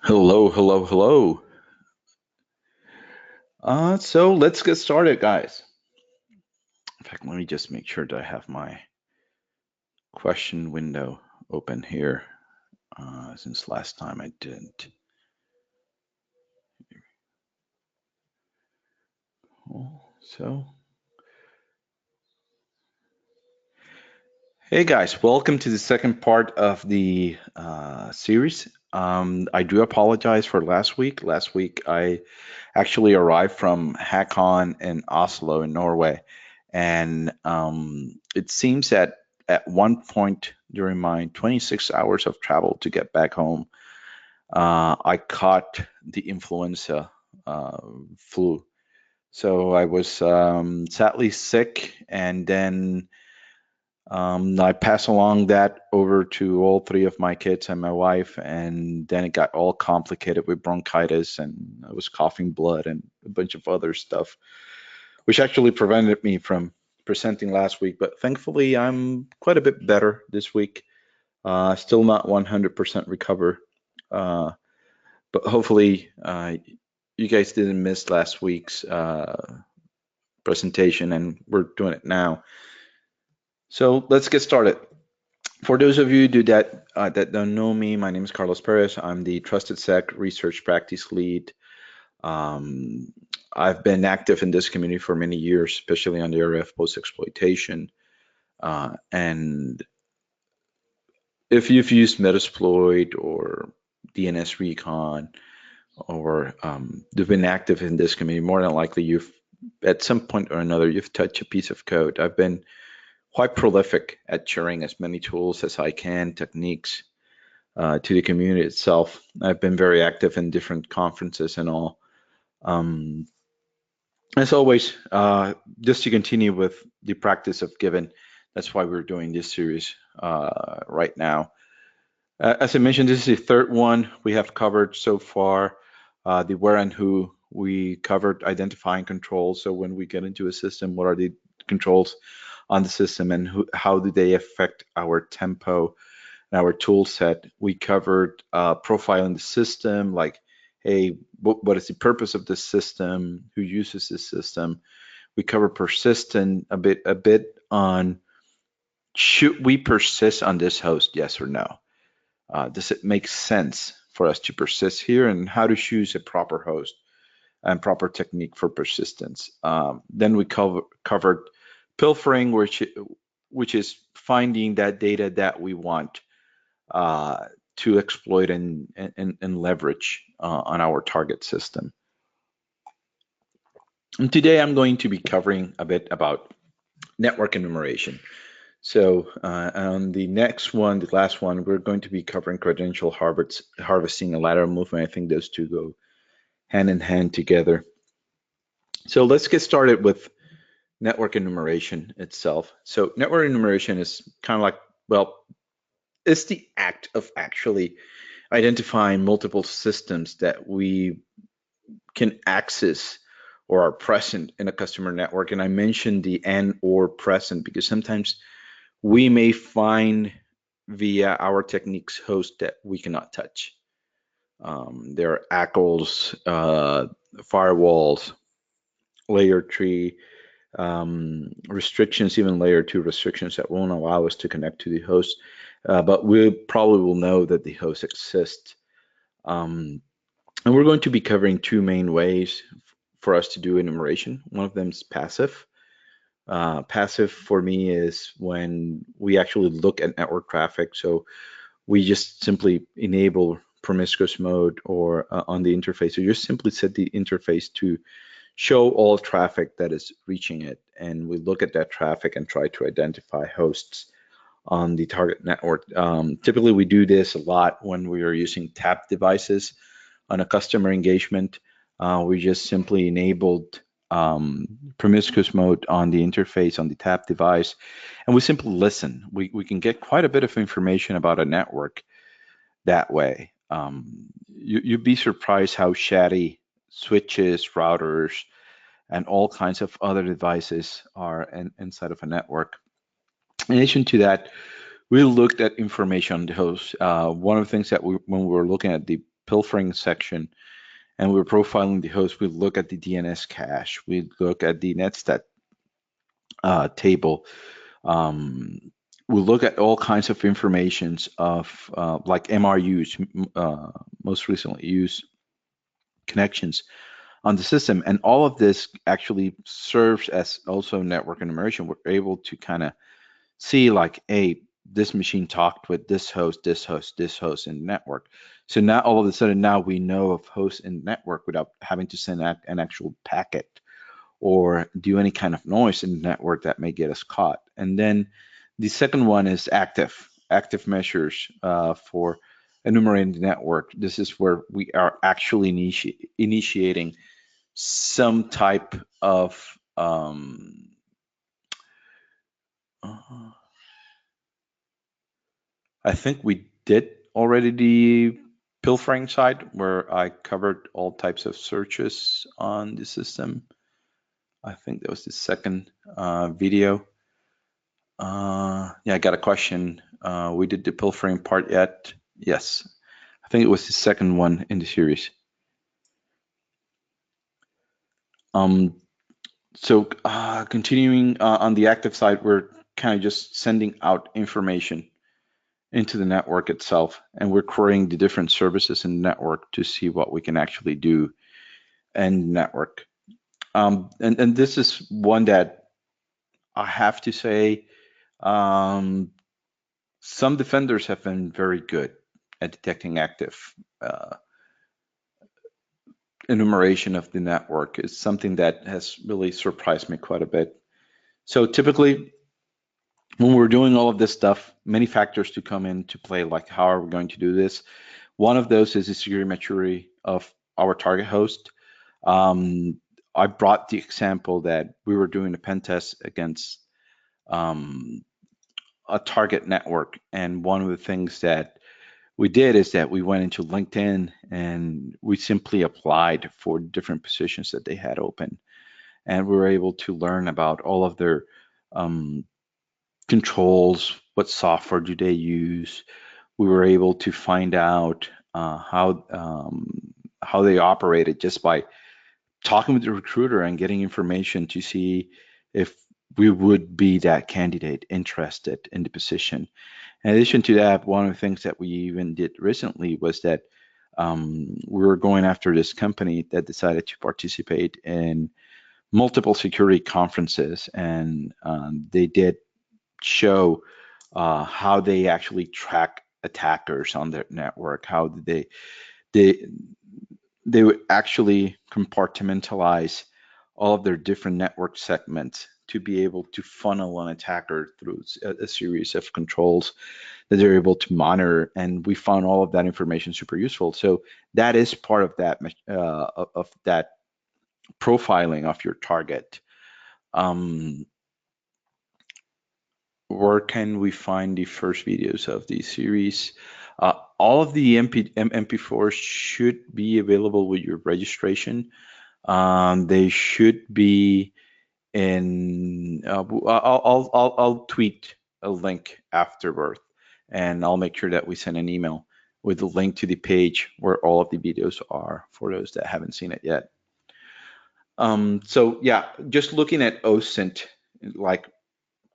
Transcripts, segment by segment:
Hello, hello, hello. So let's get started, guys. In fact, let me just make sure that I have my question window open here, since last time I didn't. So, hey guys, welcome to the second part of the series. I do apologize for last week. Last week, I actually arrived from HackOn in Oslo, in Norway, and it seems that at one point during my 26 hours of travel to get back home, I caught the influenza uh, flu. So I was sadly sick, and then I passed along that over to all three of my kids and my wife, and then it got all complicated with bronchitis, and I was coughing blood and a bunch of other stuff, which actually prevented me from presenting last week. But thankfully, I'm quite a bit better this week. Still not 100% recover, uh, but hopefully, you guys didn't miss last week's presentation, and we're doing it now. So let's get started. For those of you that don't know me, my name is Carlos Perez. I'm the TrustedSec research practice lead. Um, I've been active in this community for many years, especially on the area of post-exploitation. And if you've used Metasploit or DNS Recon, or you've been active in this community, more than likely you've at some point or another you've touched a piece of code. I've been quite prolific at sharing as many tools as I can, techniques, to the community itself. I've been very active in different conferences and all. Um, as always, just to continue with the practice of giving, that's why we're doing this series right now. As I mentioned, this is the third one we have covered so far. The where and who, we covered identifying controls. So when we get into a system, what are the controls on the system, and how do they affect our tempo and our tool set? We covered profiling the system, like, hey, what is the purpose of this system? Who uses this system? We cover persistent a bit on, should we persist on this host, yes or no? Does it make sense for us to persist here, and how to choose a proper host and proper technique for persistence? Then we covered pilfering, which is finding that data that we want uh, to exploit and leverage on our target system. And today I'm going to be covering a bit about network enumeration. So on the next one, the last one, we're going to be covering credential harvesting and lateral movement. I think those two go hand in hand together. So let's get started with network enumeration itself. So network enumeration is kind of like, well, it's the act of actually identifying multiple systems that we can access or are present in a customer network. And I mentioned the and or present because sometimes we may find via our techniques host that we cannot touch. There are ACLs, firewalls, layer 3 restrictions, even layer 2 restrictions that won't allow us to connect to the host. But we probably will know that the host exists. Um, and we're going to be covering two main ways for us to do enumeration. One of them is passive. Passive for me is when we actually look at network traffic. So we just simply enable promiscuous mode or on the interface. So you just simply set the interface to show all traffic that is reaching it. And we look at that traffic and try to identify hosts on the target network. Typically, we do this a lot when we are using tap devices on a customer engagement. We just simply enabled promiscuous mode on the interface on the tap device, and we simply listen. We can get quite a bit of information about a network that way. You'd be surprised how shoddy switches, routers, and all kinds of other devices are inside of a network. In addition to that, we looked at information on the host. One of the things that when we were looking at the pilfering section and we're profiling the host, we look at the DNS cache, we look at the netstat table. We look at all kinds of informations of like MRUs, most recently used connections on the system, and all of this actually serves as also network enumeration. We're able to kind of see like, hey, this machine talked with this host, this host, this host in the network. So now all of a sudden now we know of hosts in the network without having to send an actual packet or do any kind of noise in the network that may get us caught. And then the second one is active measures for enumerating the network. This is where we are actually initiating some type of I think we did already the pilfering side where I covered all types of searches on the system. I think that was the second video. Yeah, I got a question. We did the pilfering part yet? Yes. I think it was the second one in the series. So continuing on the active side, we're kind of just sending out information into the network itself, and we're querying the different services in the network to see what we can actually do in network. And this is one that I have to say, some defenders have been very good at detecting active enumeration of the network. Is something that has really surprised me quite a bit. So typically, when we're doing all of this stuff, many factors to come into play, like how are we going to do this? One of those is the security maturity of our target host. I brought the example that we were doing a pen test against a target network, and one of the things that we did is that we went into LinkedIn and we simply applied for different positions that they had open, and we were able to learn about all of their controls, what software do they use. We were able to find out how they operated just by talking with the recruiter and getting information to see if we would be that candidate interested in the position. In addition to that, one of the things that we even did recently was that we were going after this company that decided to participate in multiple security conferences, and they did show how they actually track attackers on their network, how they would actually compartmentalize all of their different network segments to be able to funnel an attacker through a series of controls that they're able to monitor. And we found all of that information super useful. So that is part of that profiling of your target. Where can we find the first videos of the series? All of the MP4s should be available with your registration. They should be in. I'll tweet a link afterward, and I'll make sure that we send an email with the link to the page where all of the videos are for those that haven't seen it yet. So yeah, just looking at OSINT, like,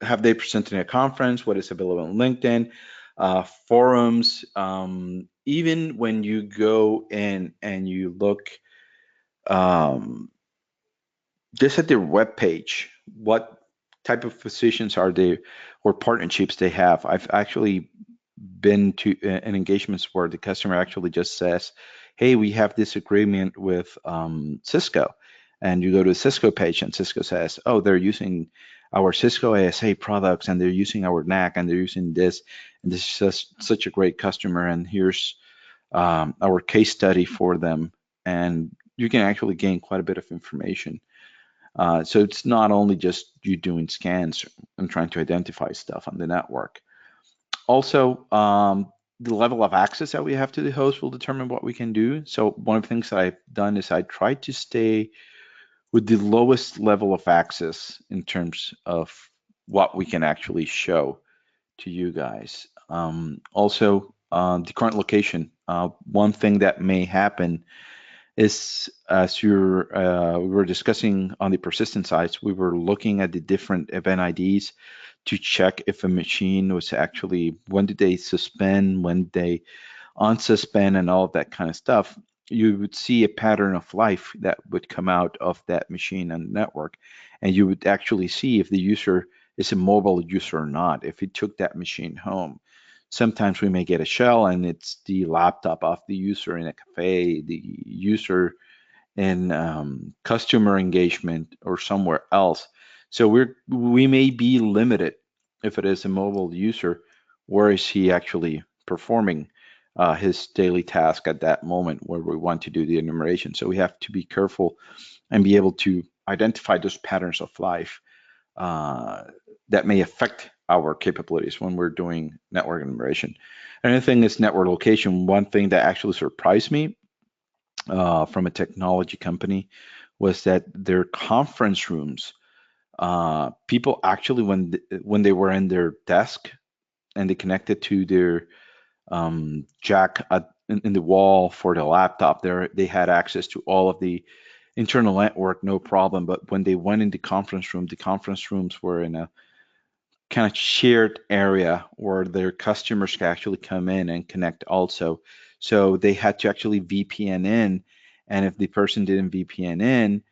have they presented at a conference? What is available on LinkedIn, forums? Even when you go in and you look just at their webpage, what type of positions are they or partnerships they have? I've actually been to in engagements where the customer actually just says, hey, we have this agreement with Cisco. And you go to the Cisco page and Cisco says, oh, they're using our Cisco ASA products and they're using our NAC and they're using this. And this is just such a great customer. And here's our case study for them. And you can actually gain quite a bit of information. So it's not only just you doing scans and trying to identify stuff on the network. Also, the level of access that we have to the host will determine what we can do. So one of the things that I've done is I try to stay with the lowest level of access in terms of what we can actually show to you guys. Also, the current location. One thing that may happen is, as we were discussing on the persistent sides, we were looking at the different event IDs to check if a machine was actually, when did they suspend, when did they unsuspend, and all of that kind of stuff. You would see a pattern of life that would come out of that machine and network, and you would actually see if the user is a mobile user or not, if he took that machine home. Sometimes we may get a shell and it's the laptop of the user in a cafe, the user in customer engagement or somewhere else. So we may be limited if it is a mobile user, where is he actually performing his daily task at that moment where we want to do the enumeration. So we have to be careful and be able to identify those patterns of life uh, that may affect our capabilities when we're doing network enumeration. Another thing is network location. One thing that actually surprised me from a technology company was that their conference rooms, people actually, when they were in their desk and they connected to their jack in the wall for the laptop, they had access to all of the internal network, no problem. But when they went in the conference rooms were in a kind of shared area where their customers can actually come in and connect also. So they had to actually VPN in, and if the person didn't VPN in,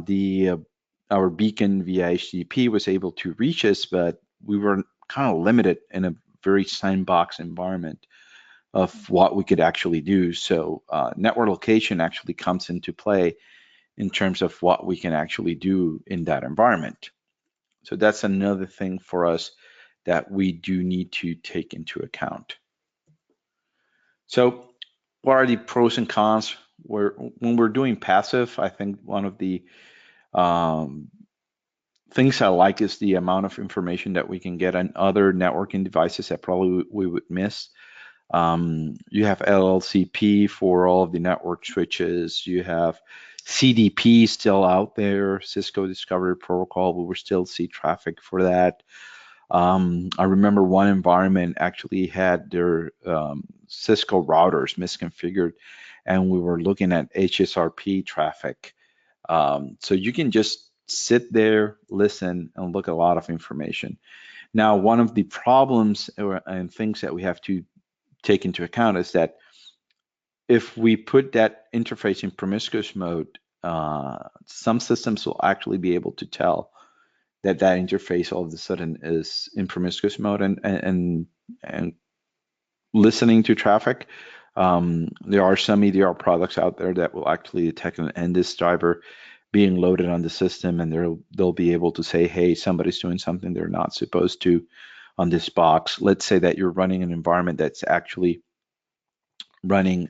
the our beacon via HTTP was able to reach us, but we were kind of limited in a very sandbox environment of what we could actually do. So network location actually comes into play in terms of what we can actually do in that environment. So that's another thing for us that we do need to take into account. So what are the pros and cons? When we're doing passive, I think one of the um, things I like is the amount of information that we can get on other networking devices that probably we would miss. You have LLCP for all of the network switches. You have CDP still out there, Cisco Discovery Protocol. We will still see traffic for that. I remember one environment actually had their Cisco routers misconfigured, and we were looking at HSRP traffic. So you can just sit there, listen, and look at a lot of information. Now, one of the problems and things that we have to take into account is that if we put that interface in promiscuous mode, some systems will actually be able to tell that interface all of a sudden is in promiscuous mode and listening to traffic. There are some EDR products out there that will actually detect an NDIS driver being loaded on the system, and they'll be able to say, hey, somebody's doing something they're not supposed to on this box. Let's say that you're running an environment that's actually running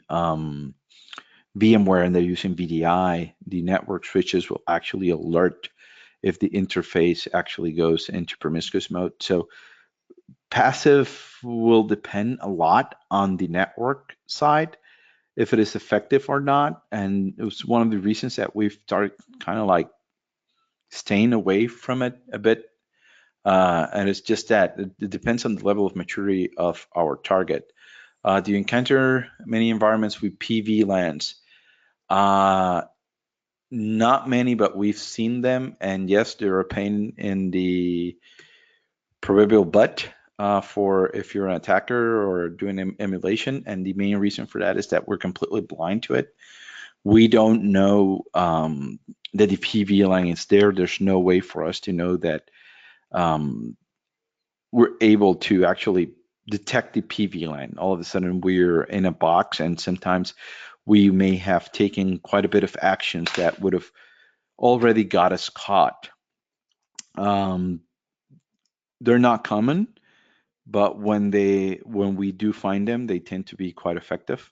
VMware and they're using VDI, the network switches will actually alert if the interface actually goes into promiscuous mode. So passive will depend a lot on the network side, if it is effective or not. And it was one of the reasons that we've started kind of like staying away from it a bit. And it's just that it depends on the level of maturity of our target. Do you encounter many environments with PV LANs? Not many, but we've seen them, and yes, they're a pain in the proverbial butt for if you're an attacker or doing emulation. And the main reason for that is that we're completely blind to it. We don't know that the PV is there. There's no way for us to know that we're able to actually detect the PV All of a sudden, we're in a box, and sometimes we may have taken quite a bit of actions that would have already got us caught. Um, they're not common, but when we do find them, they tend to be quite effective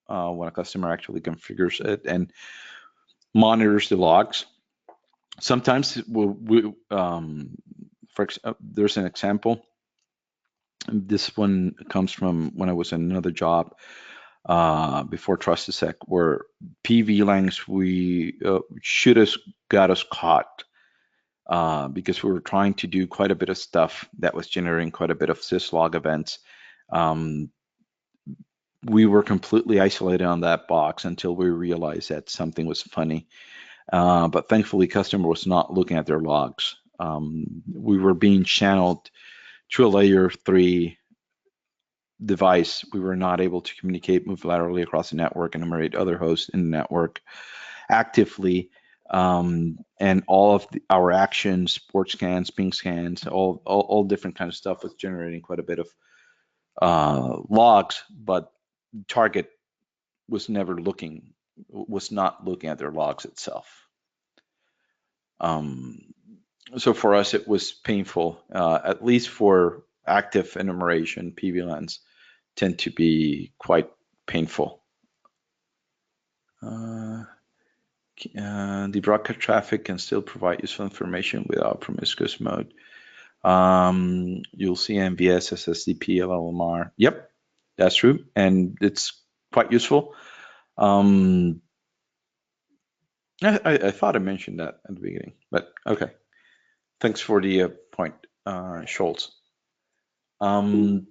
when a customer actually configures it and monitors the logs. Sometimes there's an example. This one comes from when I was in another job before TrustedSec, where PV we should have got us caught because we were trying to do quite a bit of stuff that was generating quite a bit of syslog events. Um, we were completely isolated on that box until we realized that something was funny. But thankfully, customer was not looking at their logs. We were being channeled to a layer 3 device. We were not able to communicate, move laterally across the network, and enumerate other hosts in the network actively. And all of our actions, port scans, ping scans, all different kinds of stuff was generating quite a bit of logs, but target was not looking at their logs itself. So for us, it was painful, at least for active enumeration. PVLANs tend to be quite painful. The broadcast traffic can still provide useful information without promiscuous mode. You'll see MVS, SSDP, LLMR. Yep, that's true, and it's quite useful. I thought I mentioned that at the beginning, but okay. Thanks for the point, Schultz. Come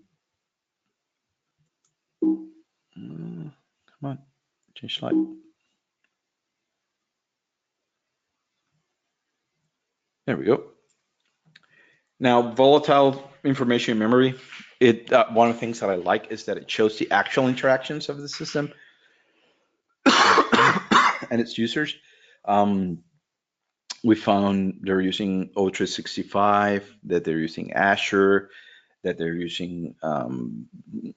on, change slide. There we go. Now, volatile information memory. One of the things that I like is that it shows the actual interactions of the system and its users. We found they're using Ultra 65, that they're using Azure, that they're using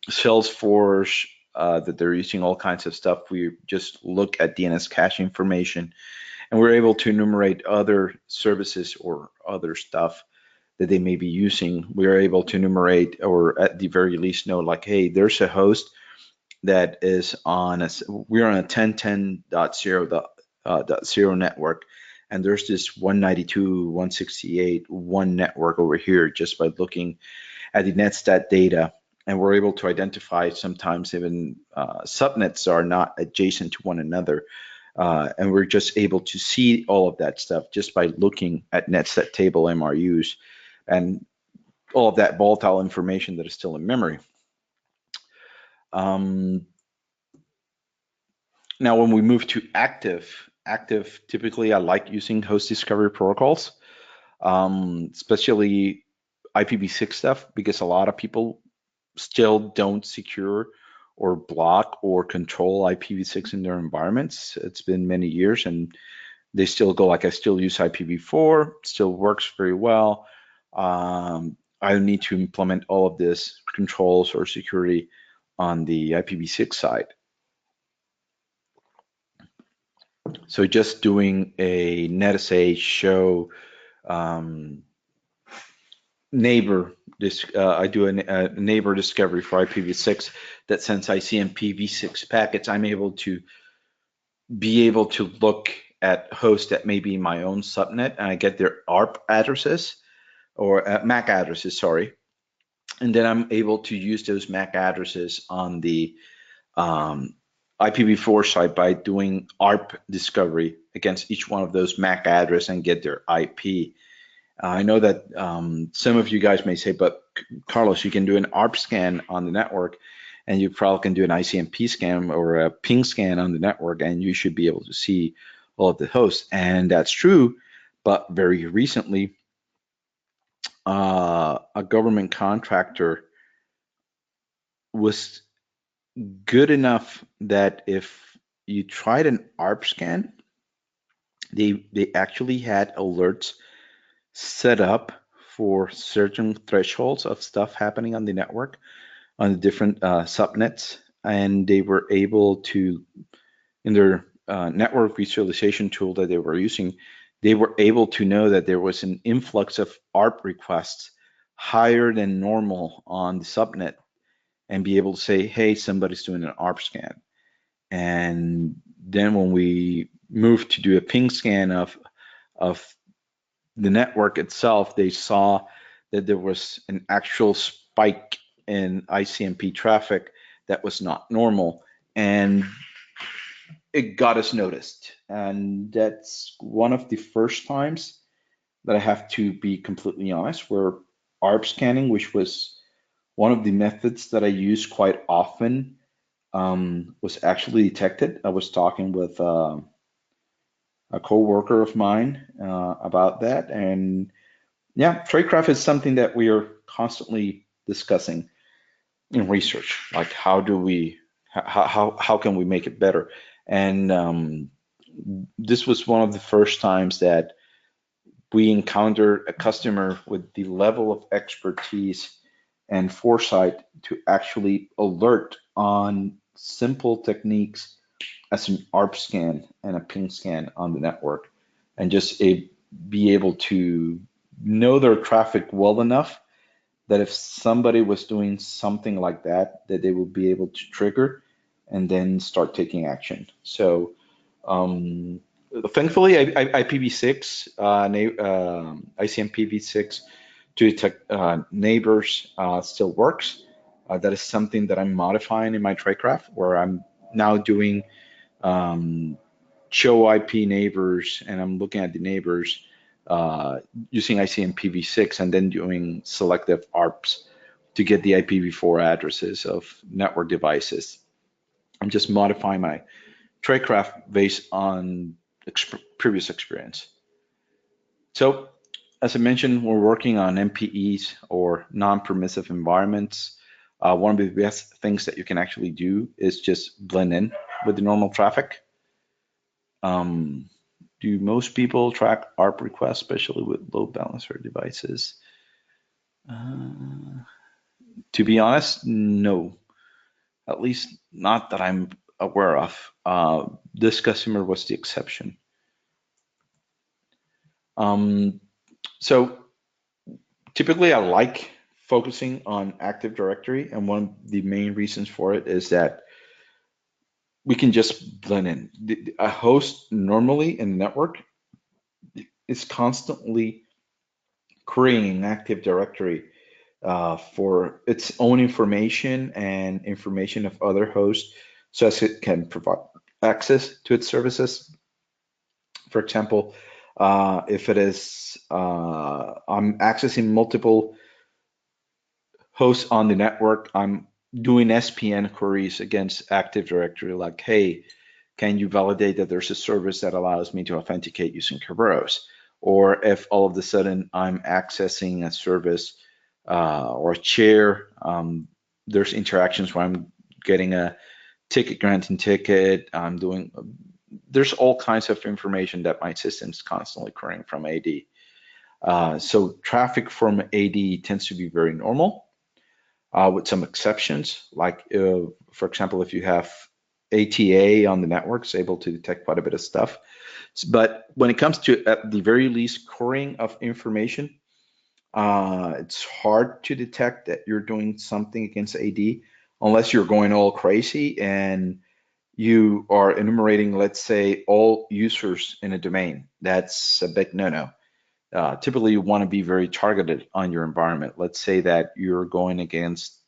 Salesforce, that they're using all kinds of stuff. We just look at DNS cache information, and we're able to enumerate other services or other stuff that they may be using. We're able to enumerate, or at the very least know, like, hey, there's a host that is we're on a 10.10.0.0 network, and there's this 192.168.1 network over here, just by looking at the netstat data. And we're able to identify sometimes even subnets are not adjacent to one another. And we're just able to see all of that stuff just by looking at netstat table MRUs and all of that volatile information that is still in memory. Now, when we move to active, typically I like using host discovery protocols, especially IPv6 stuff, because a lot of people still don't secure or block or control IPv6 in their environments. It's been many years, and they still go like, I still use IPv4, still works very well. I don't need to implement all of this controls or security on the IPv6 side. So just doing a netsh show neighbor, I do a neighbor discovery for IPv6 that sends ICMP-v6 packets. I'm able to look at hosts that may be my own subnet, and I get their ARP addresses, or MAC addresses, sorry. And then I'm able to use those MAC addresses on the IPv4 side by doing ARP discovery against each one of those MAC address and get their IP. I know that some of you guys may say, but Carlos, you can do an ARP scan on the network, and you probably can do an ICMP scan or a ping scan on the network, and you should be able to see all of the hosts. And that's true, but very recently, a government contractor was good enough that if you tried an ARP scan, they actually had alerts set up for certain thresholds of stuff happening on the network, on the different subnets, and they were able to, in their network visualization tool that they were using, they were able to know that there was an influx of ARP requests higher than normal on the subnet, and be able to say, hey, somebody's doing an ARP scan. And then when we moved to do a ping scan of the network itself, they saw that there was an actual spike in ICMP traffic that was not normal, and it got us noticed. And that's one of the first times that I have to be completely honest, where ARP scanning, which was one of the methods that I use quite often was actually detected. I was talking with a co-worker of mine about that, and yeah, Tradecraft is something that we are constantly discussing in research. Like, how can we make it better? And this was one of the first times that we encountered a customer with the level of expertise and foresight to actually alert on simple techniques as an ARP scan and a ping scan on the network, and just be able to know their traffic well enough that if somebody was doing something like that, that they would be able to trigger and then start taking action. So um, thankfully, IPv6, ICMPv6 to detect neighbors still works. That is something that I'm modifying in my Tradecraft, where I'm now doing um, show IP neighbors, and I'm looking at the neighbors uh, using ICMPv6 and then doing selective ARPs to get the IPv4 addresses of network devices. I'm just modifying my Tradecraft based on previous experience. So, as I mentioned, we're working on MPEs or non-permissive environments. One of the best things that you can actually do is just blend in with the normal traffic. Um, do most people track ARP requests, especially with load balancer devices? Uh, to be honest, no. At least not that I'm aware of. This customer was the exception. Um, so typically, I like focusing on Active Directory, and one of the main reasons for it is that we can just blend in. A host normally in the network is constantly creating an Active Directory for its own information and information of other hosts, so as it can provide access to its services. For example, if it is I'm accessing multiple hosts on the network, I'm doing SPN queries against Active Directory, like, hey, can you validate that there's a service that allows me to authenticate using Kerberos? Or if all of a sudden I'm accessing a service or a chair, there's interactions where I'm getting a ticket granting ticket, there's all kinds of information that my system's constantly querying from AD. So traffic from AD tends to be very normal, with some exceptions. Like, for example, if you have ATA on the network, it's able to detect quite a bit of stuff. But when it comes to, at the very least, querying of information, it's hard to detect that you're doing something against AD unless you're going all crazy and you are enumerating, let's say, all users in a domain. That's a big no-no. Typically, you want to be very targeted on your environment. Let's say that you're going against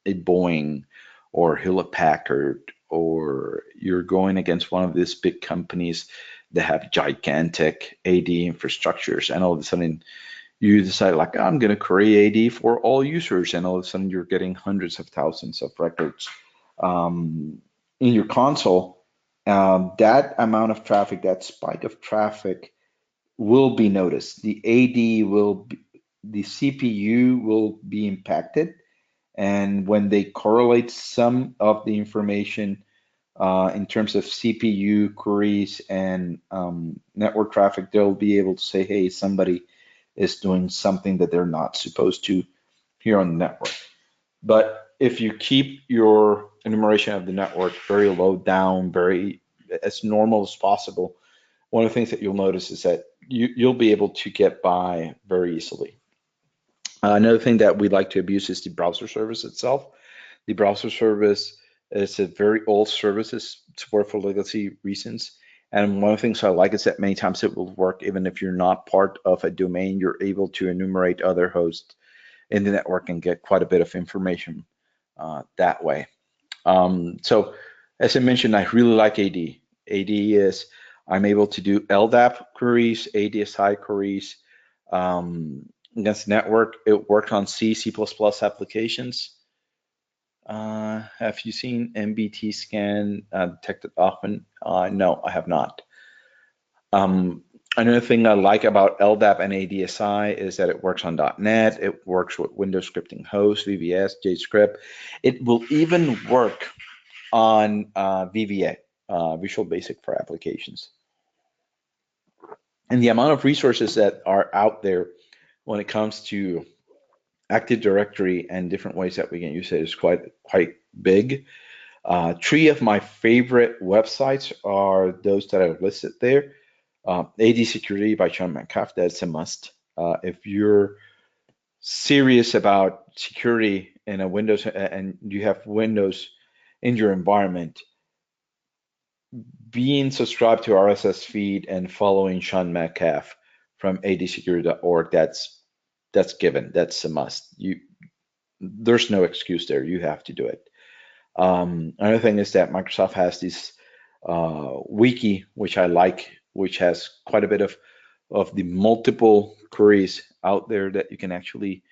a Boeing or Hewlett Packard, or you're going against one of these big companies that have gigantic AD infrastructures, and all of a sudden you decide, like, I'm going to create AD for all users, and all of a sudden you're getting hundreds of thousands of records in your console. That amount of traffic, that spike of traffic, will be noticed. The AD will be, the CPU will be impacted, and when they correlate some of the information in terms of CPU queries and network traffic, they'll be able to say, hey, somebody is doing something that they're not supposed to here on the network. But if you keep your enumeration of the network very low down, very as normal as possible, one of the things that you'll notice is that you'll be able to get by very easily. Another thing that we like to abuse is the browser service itself. The browser service is a very old service. It's supported for legacy reasons. And one of the things I like is that many times it will work even if you're not part of a domain. You're able to enumerate other hosts in the network and get quite a bit of information that way. So as I mentioned, I really like AD. AD is, I'm able to do LDAP queries, ADSI queries against network. It worked on C, C++ applications. Have you seen MBT scan detected often? No, I have not. Another thing I like about LDAP and ADSI is that it works on .NET. It works with Windows scripting host, VVS, JScript. It will even work on VBA, Visual Basic for Applications. And the amount of resources that are out there when it comes to Active Directory and different ways that we can use it is quite big. Three of my favorite websites are those that I've listed there. AD Security by Sean Metcalf, that's a must. If you're serious about security in a Windows and you have Windows in your environment, being subscribed to RSS feed and following Sean Metcalf from adsecurity.org, that's given. That's a must. There's no excuse there. You have to do it. Another thing is that Microsoft has this wiki, which I like, which has quite a bit of the multiple queries out there that you can actually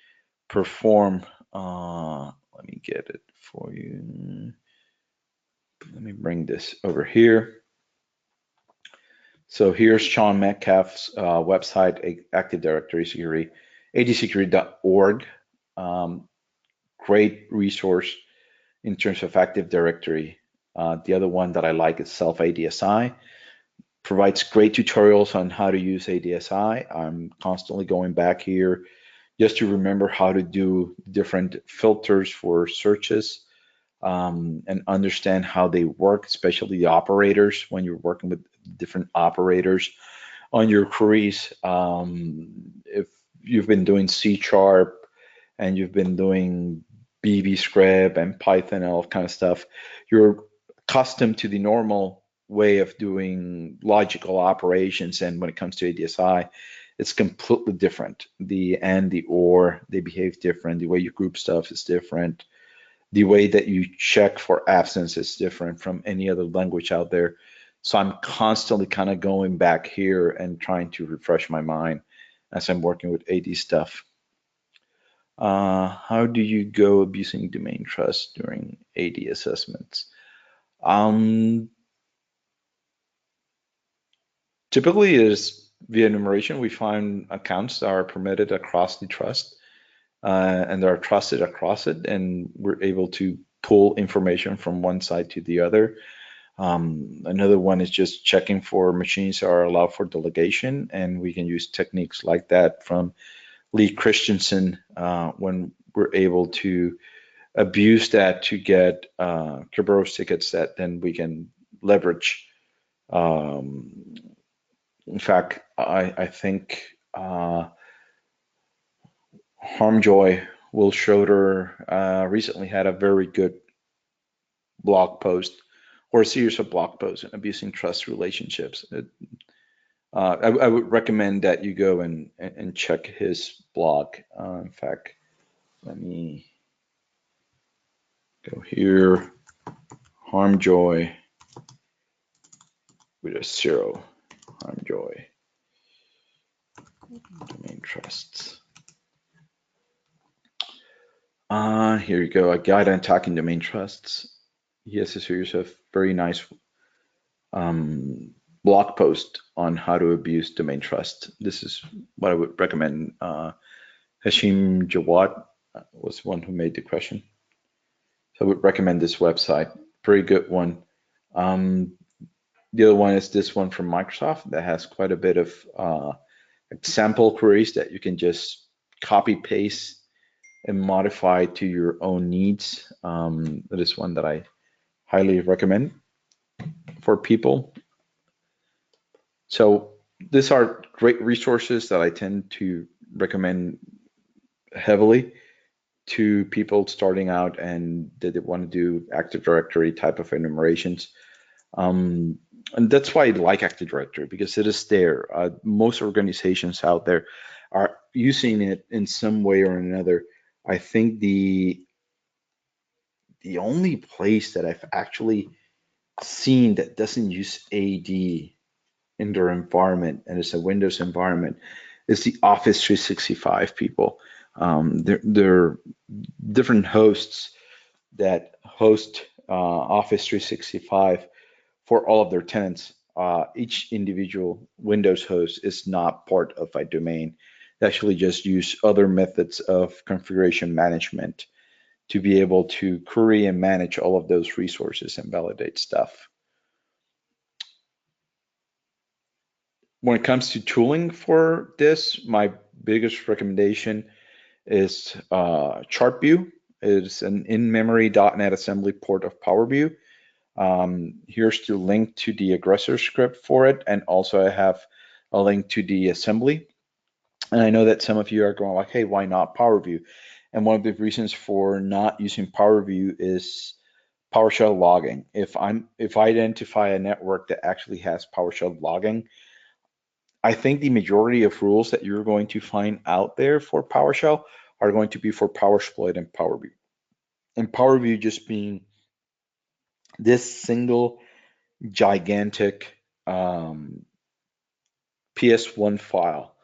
perform. Let me get it for you. Let me bring this over here. So here's Sean Metcalf's website, Active Directory Security, adsecurity.org. Great resource in terms of Active Directory. The other one that I like is Self-ADSI. Provides great tutorials on how to use ADSI. I'm constantly going back here just to remember how to do different filters for searches and understand how they work, especially the operators when you're working with different operators on your queries. If you've been doing C# and you've been doing BB script and Python and all that kind of stuff, you're accustomed to the normal way of doing logical operations, and when it comes to ADSI, it's completely different. The and, the or, they behave different. The way you group stuff is different. The way that you check for absence is different from any other language out there. So I'm constantly kind of going back here and trying to refresh my mind as I'm working with AD stuff. How do you go abusing domain trust during AD assessments? Typically, it is via enumeration. We find accounts that are permitted across the trust and are trusted across it, and we're able to pull information from one side to the other. Another one is just checking for machines that are allowed for delegation, and we can use techniques like that from Lee Christensen when we're able to abuse that to get Kerberos tickets that then we can leverage. In fact, I think Harmjoy, Will Schroeder, recently had a very good blog post or a series of blog posts on abusing trust relationships. I would recommend that you go and check his blog. In fact, let me go here, Harmjoy with a 0, Harmjoy, domain trusts. Here you go, a guide on attacking domain trusts. He has a series of very nice blog posts on how to abuse domain trust. This is what I would recommend. Hashim Jawad was one who made the question. So I would recommend this website. Very good one. The other one is this one from Microsoft that has quite a bit of example queries that you can just copy paste and modify to your own needs. That is one that I highly recommend for people. So these are great resources that I tend to recommend heavily to people starting out and that they want to do Active Directory type of enumerations. And that's why I like Active Directory, because it is there. Most organizations out there are using it in some way or another. I think the only place that I've actually seen that doesn't use AD in their environment, and it's a Windows environment, is the Office 365 people. They're different hosts that host Office 365 for all of their tenants. Each individual Windows host is not part of a domain. They actually just use other methods of configuration management to be able to query and manage all of those resources and validate stuff. When it comes to tooling for this, my biggest recommendation is SharpView. It's an in-memory .NET assembly port of PowerView. Here's the link to the Aggressor Script for it, and also I have a link to the assembly. And I know that some of you are going like, hey, why not PowerView? And one of the reasons for not using PowerView is PowerShell logging. If I identify a network that actually has PowerShell logging, I think the majority of rules that you're going to find out there for PowerShell are going to be for PowerSploit and PowerView. And PowerView just being this single gigantic PS1 file.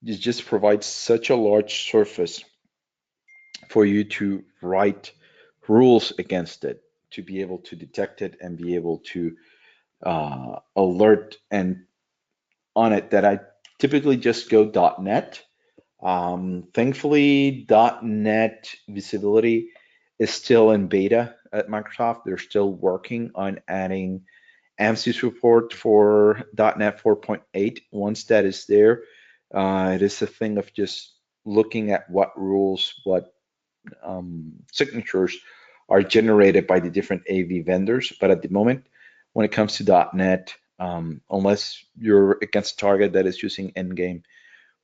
It just provides such a large surface for you to write rules against it, to be able to detect it and be able to alert and on it, that I typically just go .NET. Thankfully, .NET visibility is still in beta at Microsoft. They're still working on adding AMSI support for .NET 4.8. Once that is there, it is a thing of just looking at what rules, what signatures are generated by the different AV vendors. But at the moment, when it comes to .NET, unless you're against a target that is using Endgame,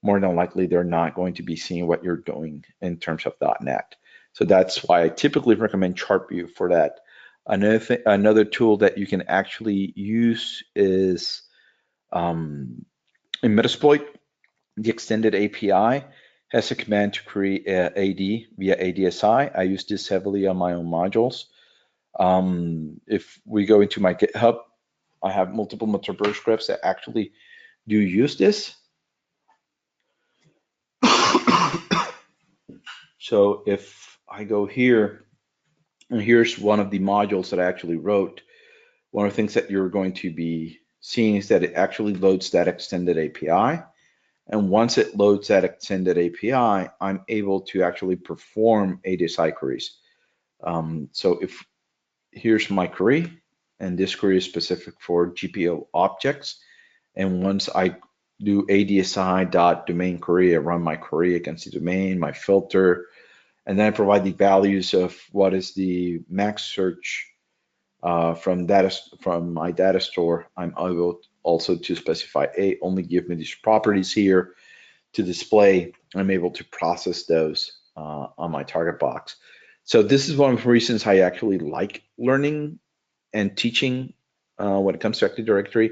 more than likely they're not going to be seeing what you're doing in terms of .NET. So that's why I typically recommend SharpView for that. Another tool that you can actually use is in Metasploit, the extended API has a command to create AD via ADSI. I use this heavily on my own modules. If we go into my GitHub, I have multiple Metasploit scripts that actually do use this. So if I go here, and here's one of the modules that I actually wrote, one of the things that you're going to be seeing is that it actually loads that extended API. And once it loads that extended API, I'm able to actually perform ADSI queries. So if here's my query, and this query is specific for GPO objects. And once I do ADSI.domain query, I run my query against the domain, my filter, and then I provide the values of what is the max search from my data store. I'm able also to specify, only give me these properties here to display. I'm able to process those on my target box. So this is one of the reasons I actually like learning and teaching when it comes to Active Directory,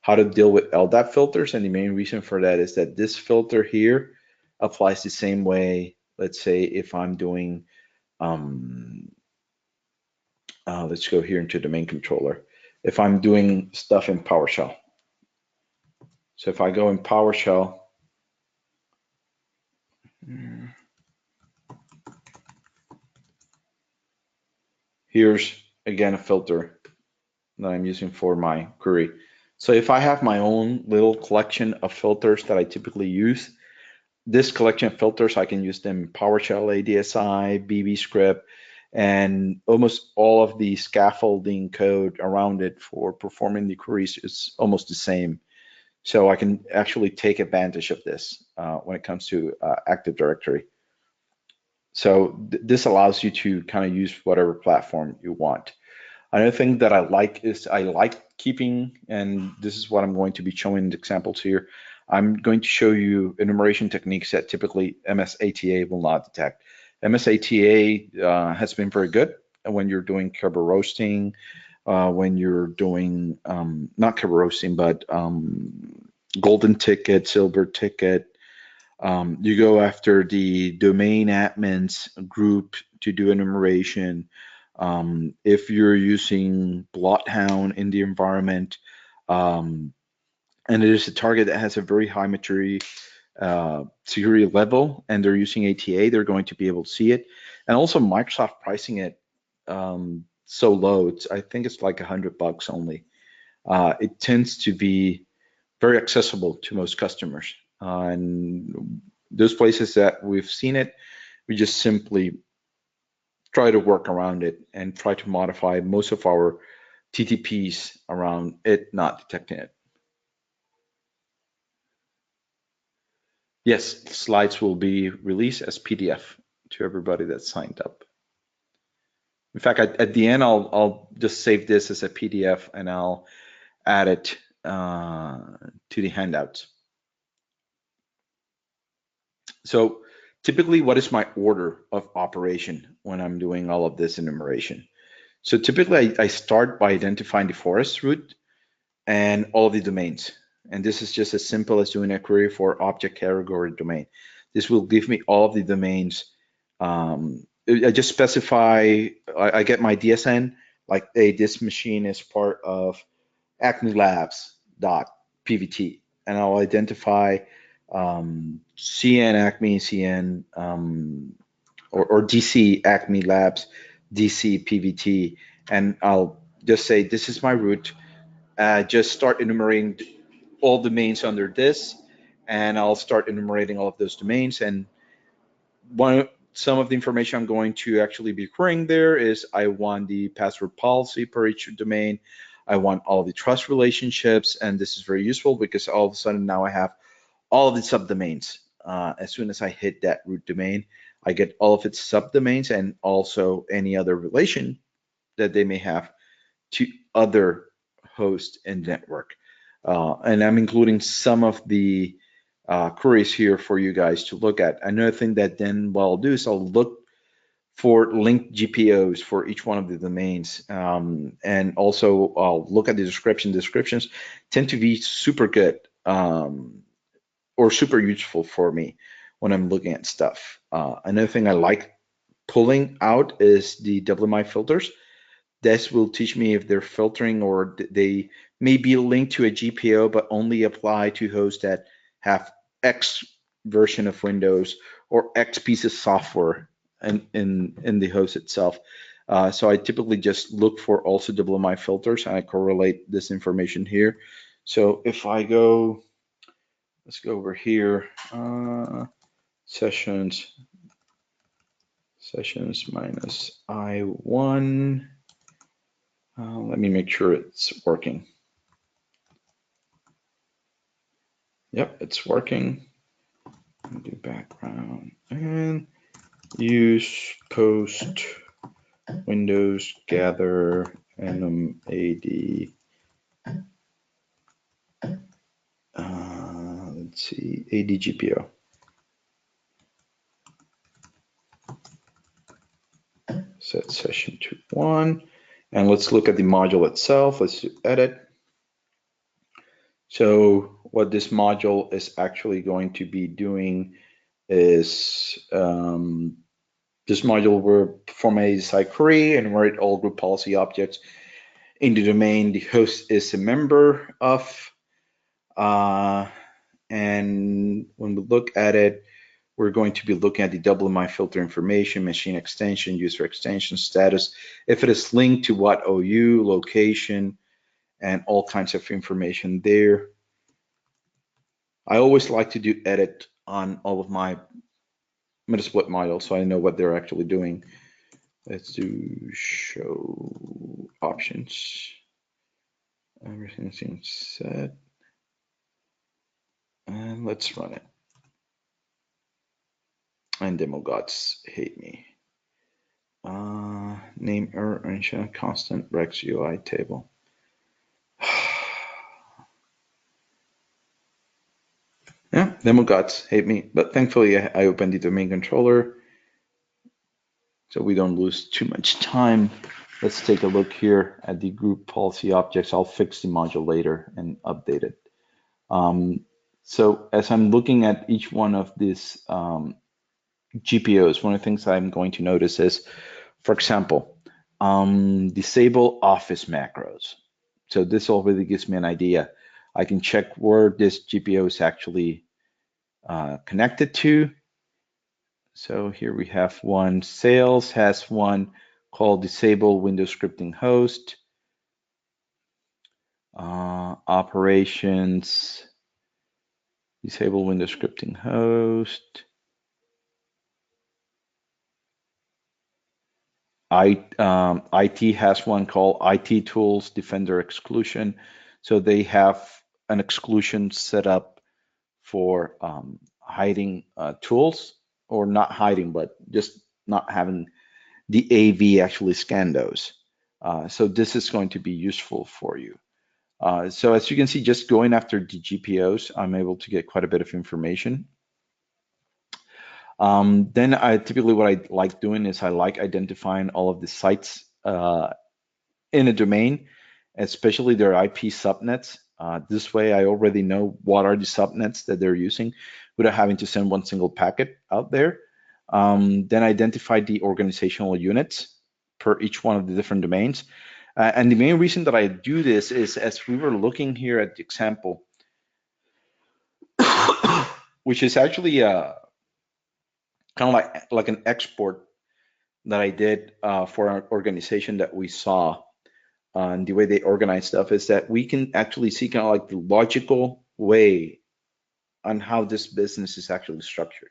how to deal with LDAP filters. And the main reason for that is that this filter here applies the same way. Let's say if I'm doing, let's go here into domain controller. If I'm doing stuff in PowerShell. So if I go in PowerShell, here's again a filter that I'm using for my query. So if I have my own little collection of filters that I typically use, this collection of filters, I can use them in PowerShell, ADSI, BB script, and almost all of the scaffolding code around it for performing the queries is almost the same. So I can actually take advantage of this when it comes to Active Directory. So this allows you to kind of use whatever platform you want. Another thing that I like is I like keeping, and this is what I'm going to be showing examples here. I'm going to show you enumeration techniques that typically MSATA will not detect. MSATA has been very good when you're doing kerberoasting, when you're doing, not kerberoasting, but golden ticket, silver ticket. You go after the domain admins group to do enumeration. If you're using Bloodhound in the environment, and it is a target that has a very high maturity security level, and they're using ATA, they're going to be able to see it. And also Microsoft pricing it so low. I think it's like $100 only. It tends to be very accessible to most customers. And those places that we've seen it, we just simply try to work around it and try to modify most of our TTPs around it not detecting it. Yes, slides will be released as PDF to everybody that signed up. In fact, at the end, I'll just save this as a PDF and I'll add it to the handouts. So typically, what is my order of operation when I'm doing all of this enumeration? So typically, I start by identifying the forest root and all the domains. And this is just as simple as doing a query for object category domain. This will give me all of the domains. I just specify, I get my DSN, like, hey, this machine is part of Acme Labs.pvt, and I'll identify CN Acme CN or DC Acme Labs DC PVT, and I'll just say this is my root. Just start enumerating all domains under this, and I'll start enumerating all of those domains. And some of the information I'm going to actually be querying there is I want the password policy per each domain. I want all the trust relationships, and this is very useful because all of a sudden now I have all of the subdomains. As soon as I hit that root domain, I get all of its subdomains and also any other relation that they may have to other hosts and network. And I'm including some of the queries here for you guys to look at. Another thing that then what I'll do is I'll look for linked GPOs for each one of the domains. And also I'll look at the description. Descriptions tend to be super good or super useful for me when I'm looking at stuff. Another thing I like pulling out is the WMI filters. This will teach me if they're filtering or they may be linked to a GPO, but only apply to hosts that have X version of Windows or X piece of software in the host itself. So I typically just look for also WMI filters, and I correlate this information here. So if I go, let's go over here, sessions minus I1. Let me make sure it's working. Yep, it's working. Do background and use post Windows gather enum AD. Let's see, AD GPO. Set session to 1. And let's look at the module itself. Let's do edit. So what this module is actually going to be doing is this module will perform a site query and enumerate all group policy objects in the domain the host is a member of. And when we look at it, we're going to be looking at the WMI filter information, machine extension, user extension status, if it is linked to what OU, location, and all kinds of information there. I always like to do edit on all of my Metasploit modules so I know what they're actually doing. Let's do show options. Everything seems set. And let's run it. And demo gods hate me. Name error and constant Rex UI table. Yeah, demo gods hate me, but thankfully I opened the domain controller so we don't lose too much time. Let's take a look here at the group policy objects. I'll fix the module later and update it. So as I'm looking at each one of these GPOs, one of the things I'm going to notice is, for example, disable office macros. So this already gives me an idea. I can check where this GPO is actually connected to. So here we have one, sales has one, called disable window scripting host, operations, disable window scripting host. IT has one called IT tools defender exclusion. So they have an exclusion set up for hiding tools, or not hiding, but just not having the AV actually scan those. So this is going to be useful for you. So as you can see, just going after the GPOs, I'm able to get quite a bit of information. Then typically what I like doing is I like identifying all of the sites in a domain, especially their IP subnets. This way I already know what are the subnets that they're using without having to send one single packet out there. Then identify the organizational units per each one of the different domains. And the main reason that I do this is, as we were looking here at the example, which is actually kind of like an export that I did for an organization that we saw. And the way they organize stuff is that we can actually see kind of like the logical way on how this business is actually structured.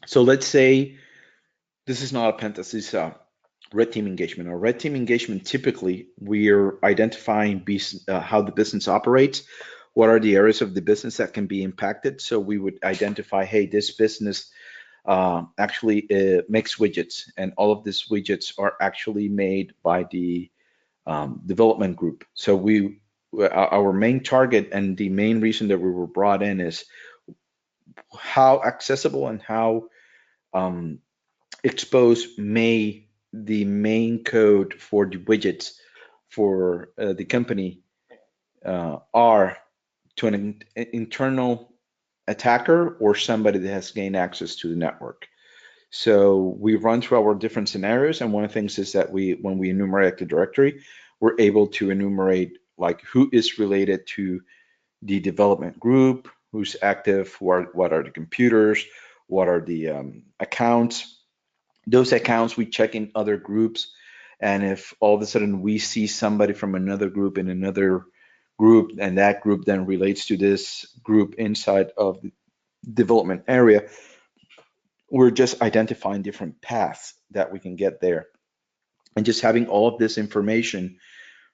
So let's say this is not a pen test, this is a red team engagement. A red team engagement, typically we're identifying how the business operates, what are the areas of the business that can be impacted. So we would identify, hey, this business actually makes widgets, and all of these widgets are actually made by the development group. So our main target and the main reason that we were brought in is how accessible and how exposed may the main code for the widgets for the company are to an internal attacker or somebody that has gained access to the network. So we run through our different scenarios, and one of the things is that when we enumerate the directory, we're able to enumerate like who is related to the development group, who's active, what are the computers, what are the accounts. Those accounts we check in other groups, and if all of a sudden we see somebody from another group in another group, and that group then relates to this group inside of the development area, we're just identifying different paths that we can get there. And just having all of this information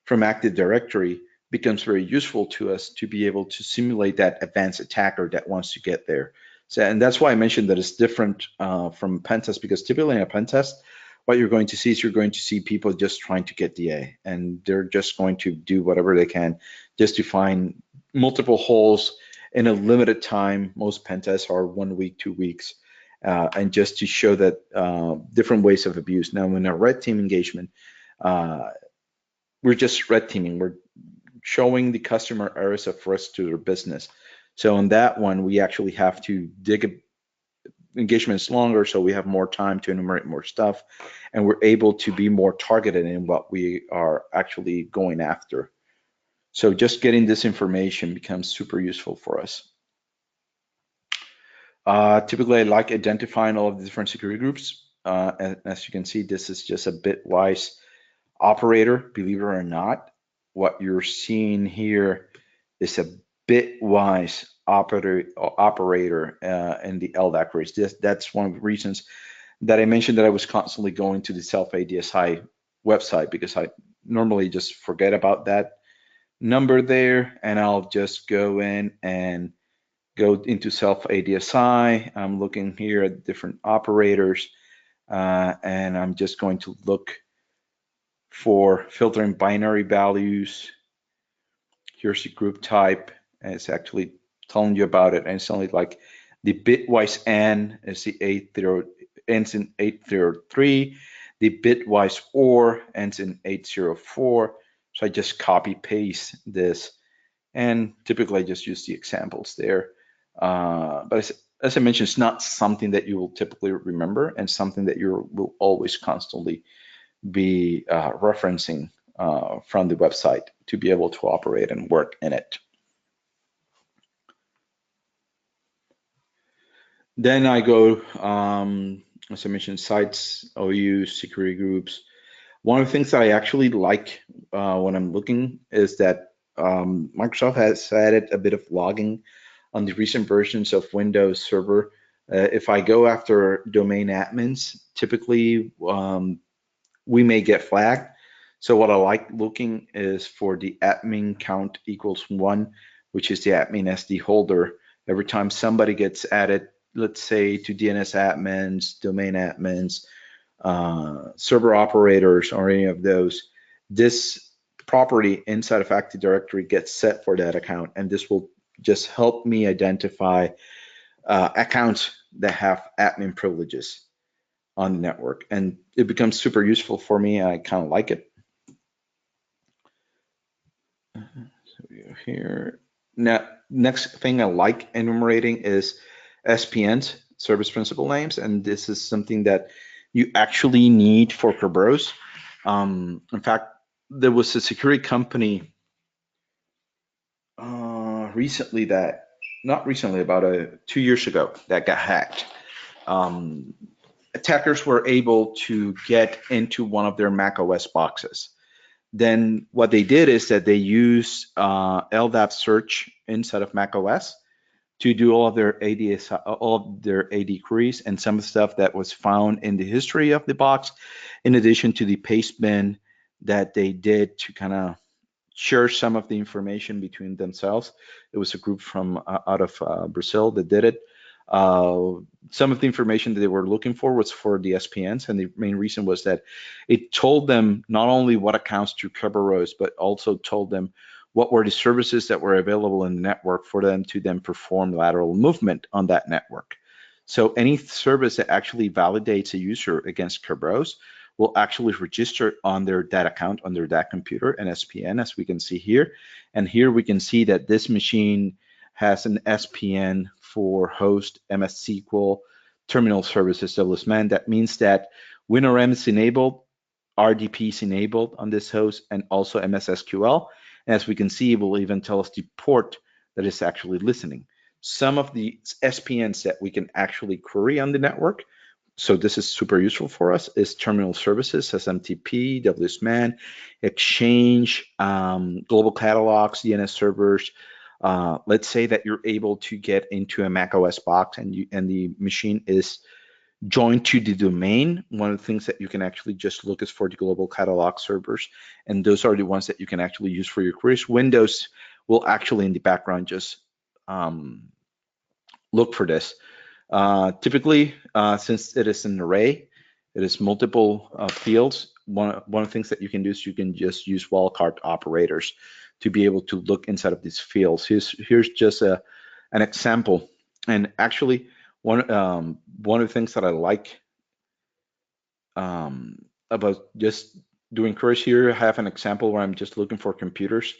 from Active Directory becomes very useful to us to be able to simulate that advanced attacker that wants to get there. So, and that's why I mentioned that it's different from pen test, because typically in a pen test, what you're going to see is you're going to see people just trying to get DA, and they're just going to do whatever they can just to find multiple holes in a limited time. Most pen tests are 1 week, 2 weeks. And just to show that different ways of abuse. Now, in a red team engagement, we're just red teaming. We're showing the customer areas of risk to their business. So on that one, we actually have to dig engagements longer, so we have more time to enumerate more stuff, and we're able to be more targeted in what we are actually going after. So just getting this information becomes super useful for us. Typically, I like identifying all of the different security groups. As you can see, this is just a bitwise operator. Believe it or not, what you're seeing here is a bitwise operator in the LDAC race. That's one of the reasons that I mentioned that I was constantly going to the self-ADSI website, because I normally just forget about that number there, and I'll just go in and go into self-ADSI. I'm looking here at different operators, and I'm just going to look for filtering binary values. Here's the group type, and it's actually telling you about it. And it's only like the bitwise N is the ends in 803. The bitwise OR ends in 804. So I just copy paste this, and typically I just use the examples there. But as I mentioned, it's not something that you will typically remember, and something that you will always constantly be referencing from the website to be able to operate and work in it. Then I go as I mentioned, sites, OUs, security groups. One of the things that I actually like when I'm looking is that Microsoft has added a bit of logging on the recent versions of Windows Server. If I go after domain admins, typically we may get flagged. So what I like looking is for the admin count equals 1, which is the admin SD holder. Every time somebody gets added, let's say to DNS admins, domain admins, server operators, or any of those, this property inside of Active Directory gets set for that account, and this will just help me identify accounts that have admin privileges on the network, and it becomes super useful for me. I kind of like it. So we go here. Now, next thing I like enumerating is SPNs, service principal names, and this is something that you actually need for Kerberos. In fact, there was a security company recently that, not recently, about 2 years ago, that got hacked. Attackers were able to get into one of their Mac OS boxes. Then what they did is that they used LDAP search inside of Mac OS to do all of their AD queries and some of the stuff that was found in the history of the box, in addition to the paste bin that they did to kind of share some of the information between themselves. It was a group from out of Brazil that did it. Some of the information that they were looking for was for the SPNs, and the main reason was that it told them not only what accounts to Kerberos, but also told them what were the services that were available in the network for them to then perform lateral movement on that network. So any service that actually validates a user against Kerberos will actually register on their that account, on their that computer, an SPN, as we can see here. And here we can see that this machine has an SPN for host, MS SQL, terminal services, WSMAN. That means that WinRM is enabled, RDP is enabled on this host, and also MS SQL. And as we can see, it will even tell us the port that is actually listening. Some of the SPNs that we can actually query on the network, so this is super useful for us, is terminal services, SMTP, WSMAN, Exchange, global catalogs, DNS servers. Let's say that you're able to get into a Mac OS box and the machine is joined to the domain. One of the things that you can actually just look is for the global catalog servers, and those are the ones that you can actually use for your queries. Windows will actually in the background just look for this. Typically, since it is an array, it is multiple fields. One of the things that you can do is you can just use wildcard operators to be able to look inside of these fields. Here's just an example. And actually, one of the things that I like about just doing queries here, I have an example where I'm just looking for computers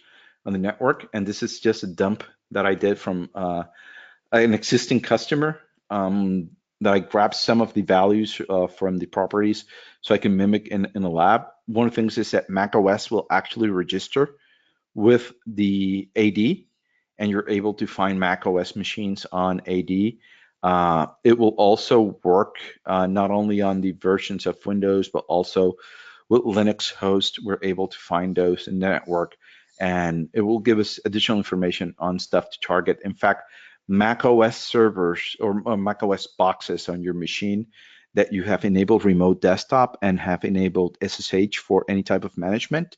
on the network, and this is just a dump that I did from an existing customer that I grabbed some of the values from the properties so I can mimic in a lab. One of the things is that macOS will actually register with the AD, and you're able to find macOS machines on AD. It will also work not only on the versions of Windows, but also with Linux hosts. We're able to find those in the network, and it will give us additional information on stuff to target. In fact, macOS servers or macOS boxes on your machine that you have enabled remote desktop and have enabled SSH for any type of management,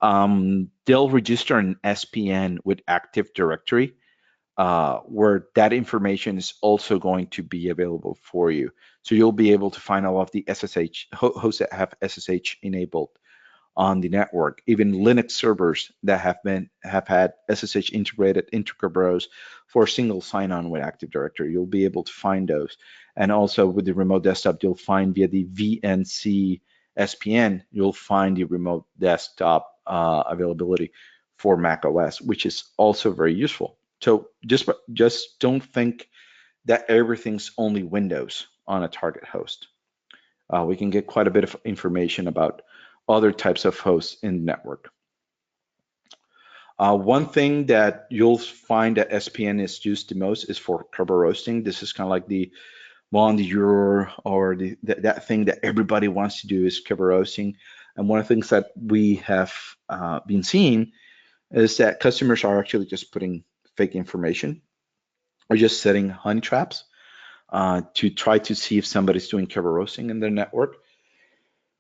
they'll register an SPN with Active Directory, where that information is also going to be available for you. So you'll be able to find all of the SSH hosts that have SSH enabled on the network, even Linux servers that have had SSH integrated into Kerberos for a single sign-on with Active Directory. You'll be able to find those. And also with the remote desktop, you'll find via the VNC SPN, you'll find the remote desktop availability for Mac OS, which is also very useful. So just don't think that everything's only Windows on a target host. We can get quite a bit of information about other types of hosts in the network. One thing that you'll find that SPN is used the most is for kerberoasting. This is kind of like the bonjour, or that thing that everybody wants to do is kerberoasting. And one of the things that we have been seeing is that customers are actually just putting fake information or just setting honey traps to try to see if somebody's doing kerberoasting in their network.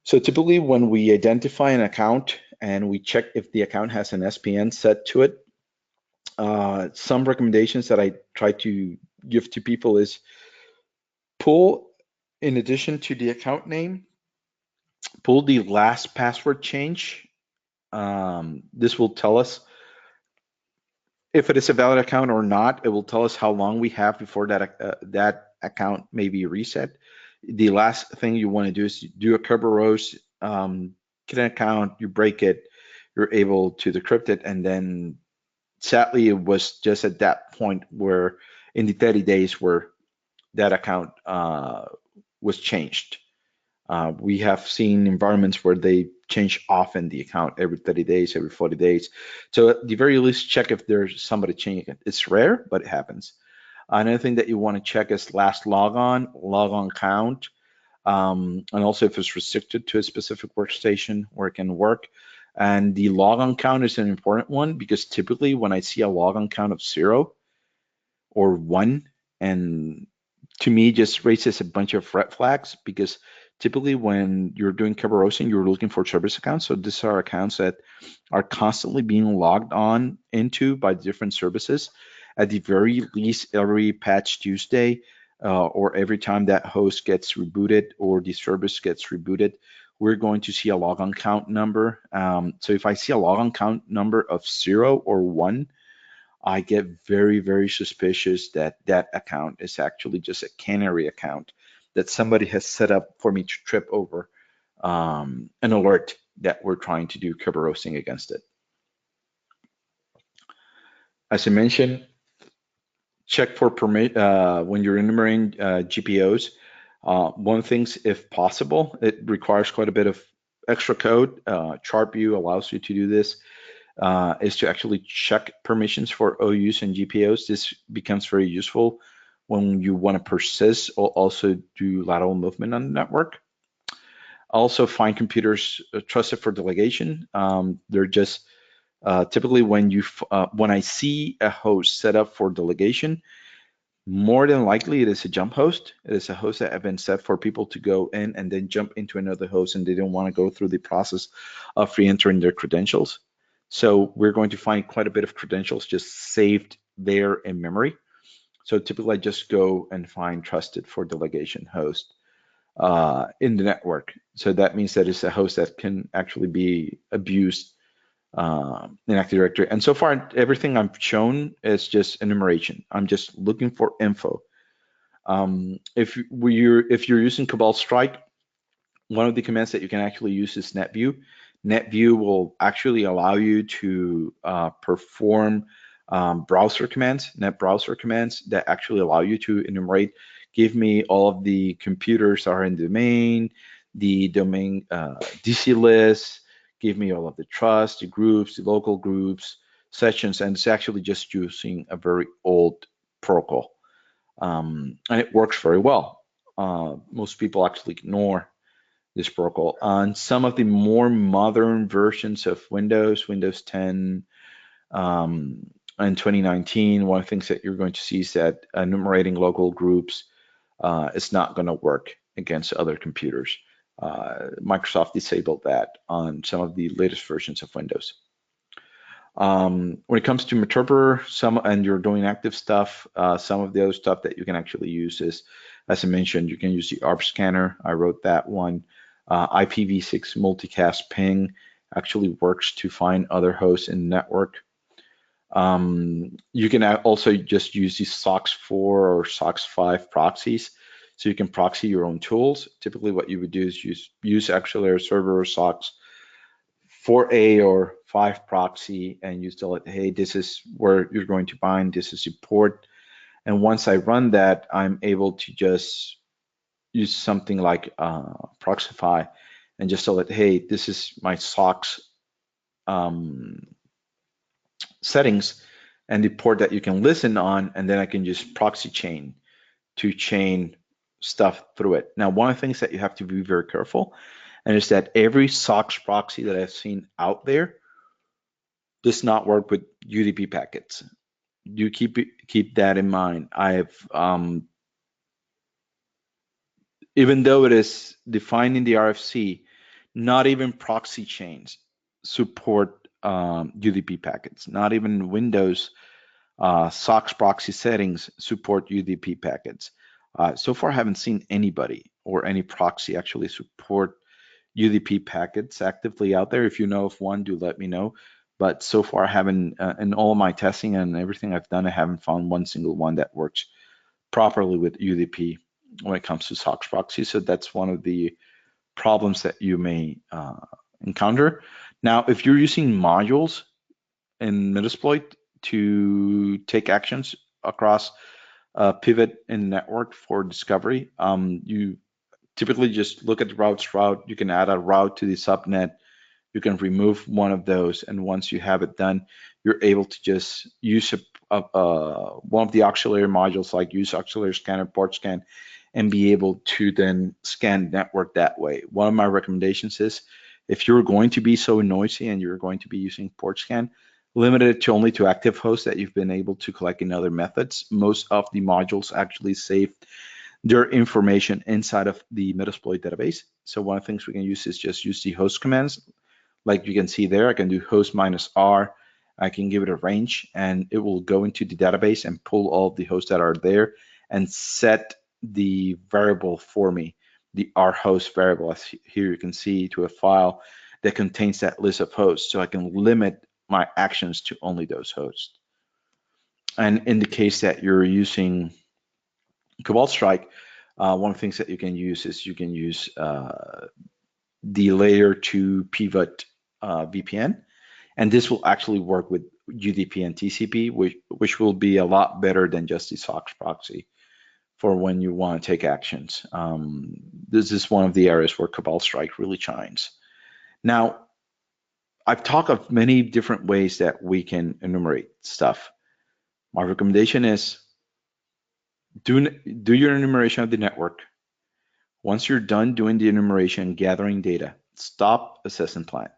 So typically when we identify an account and we check if the account has an SPN set to it, some recommendations that I try to give to people is pull, in addition to the account name, pull the last password change. This will tell us if it is a valid account or not. It will tell us how long we have before that account may be reset. The last thing you want to do is do a kerberoast, get an account, you break it, you're able to decrypt it, and then sadly it was just at that point where in the 30 days where that account was changed. We have seen environments where they change often the account every 30 days, every 40 days. So at the very least, check if there's somebody changing it. It's rare, but it happens. Another thing that you want to check is last logon count, and also if it's restricted to a specific workstation where it can work. And the logon count is an important one because typically when I see a logon count of 0 or 1, and to me just raises a bunch of red flags, because typically when you're doing kerberoasting, you're looking for service accounts. So these are accounts that are constantly being logged on into by different services. At the very least, every patch Tuesday, or every time that host gets rebooted or the service gets rebooted, we're going to see a logon count number. So if I see a logon count number of 0 or 1, I get very, very suspicious that that account is actually just a canary account that somebody has set up for me to trip over an alert that we're trying to do kerberoasting against it. As I mentioned, check for permit when you're enumerating GPOs. One of the things, if possible, it requires quite a bit of extra code. SharpView allows you to do this. Is to actually check permissions for OUs and GPOs. This becomes very useful when you want to persist or also do lateral movement on the network. Also, find computers trusted for delegation. They're just typically when I see a host set up for delegation, more than likely it is a jump host. It is a host that have been set for people to go in and then jump into another host, and they don't want to go through the process of re-entering their credentials. So we're going to find quite a bit of credentials just saved there in memory. So typically I just go and find trusted for delegation host in the network. So that means that it's a host that can actually be abused in Active Directory. And so far, everything I've shown is just enumeration. I'm just looking for info. If you're using Cobalt Strike, one of the commands that you can actually use is netview. Netview will actually allow you to perform browser commands, net browser commands that actually allow you to enumerate. Give me all of the computers that are in the domain, the domain DC list, give me all of the trusts, the groups, the local groups, sessions, and it's actually just using a very old protocol. And it works very well. Most people actually ignore this protocol. On some of the more modern versions of Windows 10 and 2019, one of the things that you're going to see is that enumerating local groups is not going to work against other computers. Microsoft disabled that on some of the latest versions of Windows. When it comes to Meterpreter, and you're doing active stuff, some of the other stuff that you can actually use is, as I mentioned, you can use the ARP scanner. I wrote that one. IPv6 multicast ping actually works to find other hosts in the network. You can also just use these SOCKS 4 or SOCKS 5 proxies. So you can proxy your own tools. Typically what you would do is use Accelerator Server or SOCKS 4A or 5 proxy, and you tell it, hey, this is where you're going to bind, this is your port. And once I run that, I'm able to just use something like Proxify and just tell it, hey, this is my SOCKS settings and the port that you can listen on, and then I can just proxy chain to chain stuff through it. Now, one of the things that you have to be very careful, and is that every SOX proxy that I've seen out there does not work with UDP packets. You keep that in mind. I've even though it is defined in the RFC, not even proxy chains support UDP packets. Not even Windows SOX proxy settings support UDP packets. So far, I haven't seen anybody or any proxy actually support UDP packets actively out there. If you know of one, do let me know. But so far, I haven't, in all my testing and everything I've done, I haven't found one single one that works properly with UDP when it comes to SOX proxy. So that's one of the problems that you may encounter. Now, if you're using modules in Metasploit to take actions across a pivot in network for discovery, you typically just look at the route. You can add a route to the subnet. You can remove one of those, and once you have it done, you're able to just use one of the auxiliary modules, like use auxiliary scanner, port scan, and be able to then scan network that way. One of my recommendations is, if you're going to be so noisy and you're going to be using port scan, limit it to only to active hosts that you've been able to collect in other methods. Most of the modules actually save their information inside of the Metasploit database. So one of the things we can use is just use the host commands. Like you can see there, I can do host -r. I can give it a range, and it will go into the database and pull all of the hosts that are there and set the variable for me, the rhost variable, as here you can see, to a file that contains that list of hosts. So I can limit my actions to only those hosts. And in the case that you're using Cobalt Strike, one of the things that you can use is you can use the layer 2 pivot VPN, and this will actually work with UDP and TCP, which will be a lot better than just the SOX proxy for when you want to take actions. This is one of the areas where Cobalt Strike really shines. Now, I've talked of many different ways that we can enumerate stuff. My recommendation is do your enumeration of the network. Once you're done doing the enumeration, gathering data, stop, assess, and plan.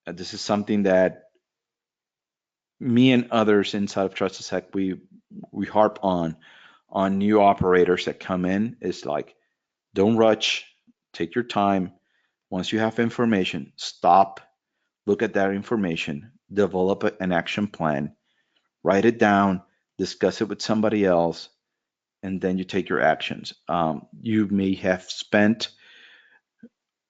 This is something that me and others inside of TrustedSec, we harp on new operators that come in. Is like, don't rush, take your time. Once you have information, stop, look at that information, develop an action plan, write it down, discuss it with somebody else, and then you take your actions. You may have spent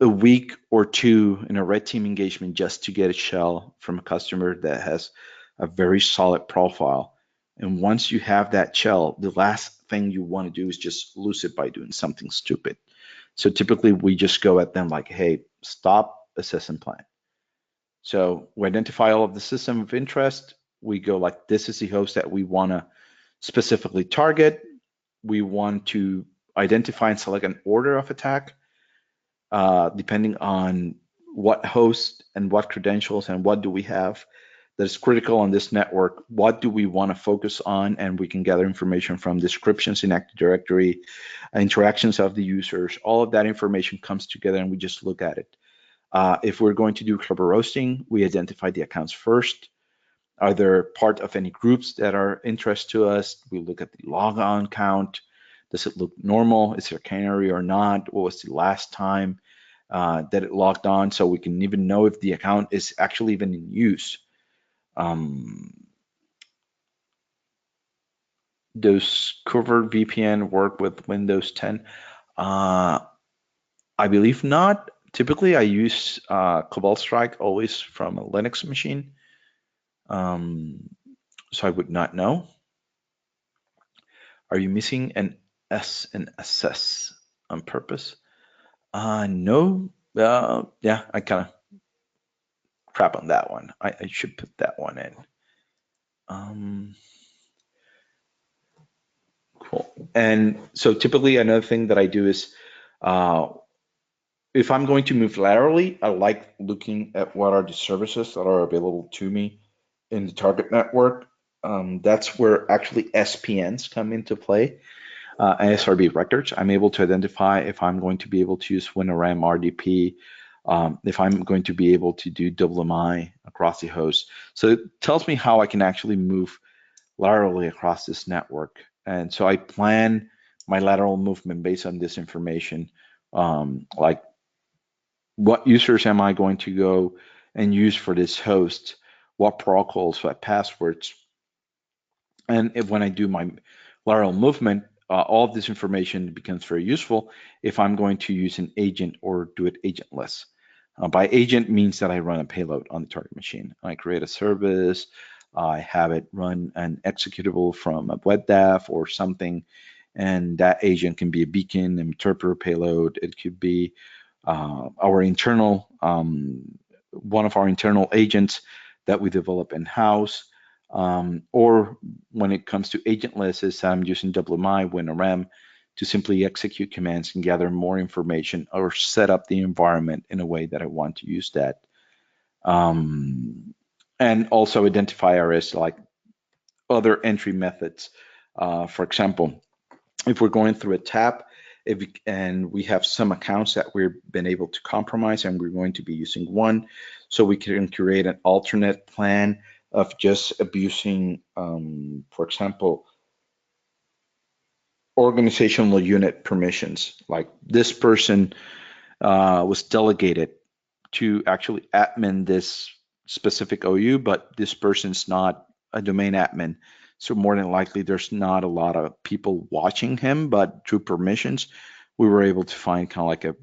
a week or two in a red team engagement just to get a shell from a customer that has a very solid profile. And once you have that shell, the last thing you want to do is just lose it by doing something stupid. So typically we just go at them like, hey, stop, assess, and plan. So we identify all of the system of interest. We go like, this is the host that we want to specifically target. We want to identify and select an order of attack, depending on what host and what credentials and what do we have that is critical on this network. What do we want to focus on? And we can gather information from descriptions in Active Directory, interactions of the users. All of that information comes together and we just look at it. If we're going to do kerberoasting, we identify the accounts first. Are there part of any groups that are interest to us? We look at the log-on count. Does it look normal? Is there canary or not? What was the last time that it logged on? So we can even know if the account is actually even in use. Does covert VPN work with Windows 10? I believe not. Typically, I use Cobalt Strike always from a Linux machine. So I would not know. Are you missing an S in assess on purpose? No. Yeah, I kind of crap on that one. I should put that one in. Cool. And so typically another thing that I do is, if I'm going to move laterally, I like looking at what are the services that are available to me in the target network. That's where actually SPNs come into play. ASRB records. I'm able to identify if I'm going to be able to use WinRM RDP, if I'm going to be able to do WMI across the host. So it tells me how I can actually move laterally across this network. And so I plan my lateral movement based on this information, like what users am I going to go and use for this host, what protocols, what passwords. And if when I do my lateral movement, all of this information becomes very useful if I'm going to use an agent or do it agentless. By agent means that I run a payload on the target machine. I create a service, I have it run an executable from a web dev or something, and that agent can be a beacon, an interpreter payload. It could be our internal, one of our internal agents that we develop in-house. Or when it comes to agentless, is I'm using WMI, WinRM to simply execute commands and gather more information or set up the environment in a way that I want to use that. And also identifiers like other entry methods. For example, if we're going through a tab and we have some accounts that we've been able to compromise and we're going to be using one, so we can create an alternate plan of just abusing, for example, organizational unit permissions. Like this person was delegated to actually admin this specific OU, but this person's not a domain admin. So more than likely, there's not a lot of people watching him, but through permissions, we were able to find kind of like a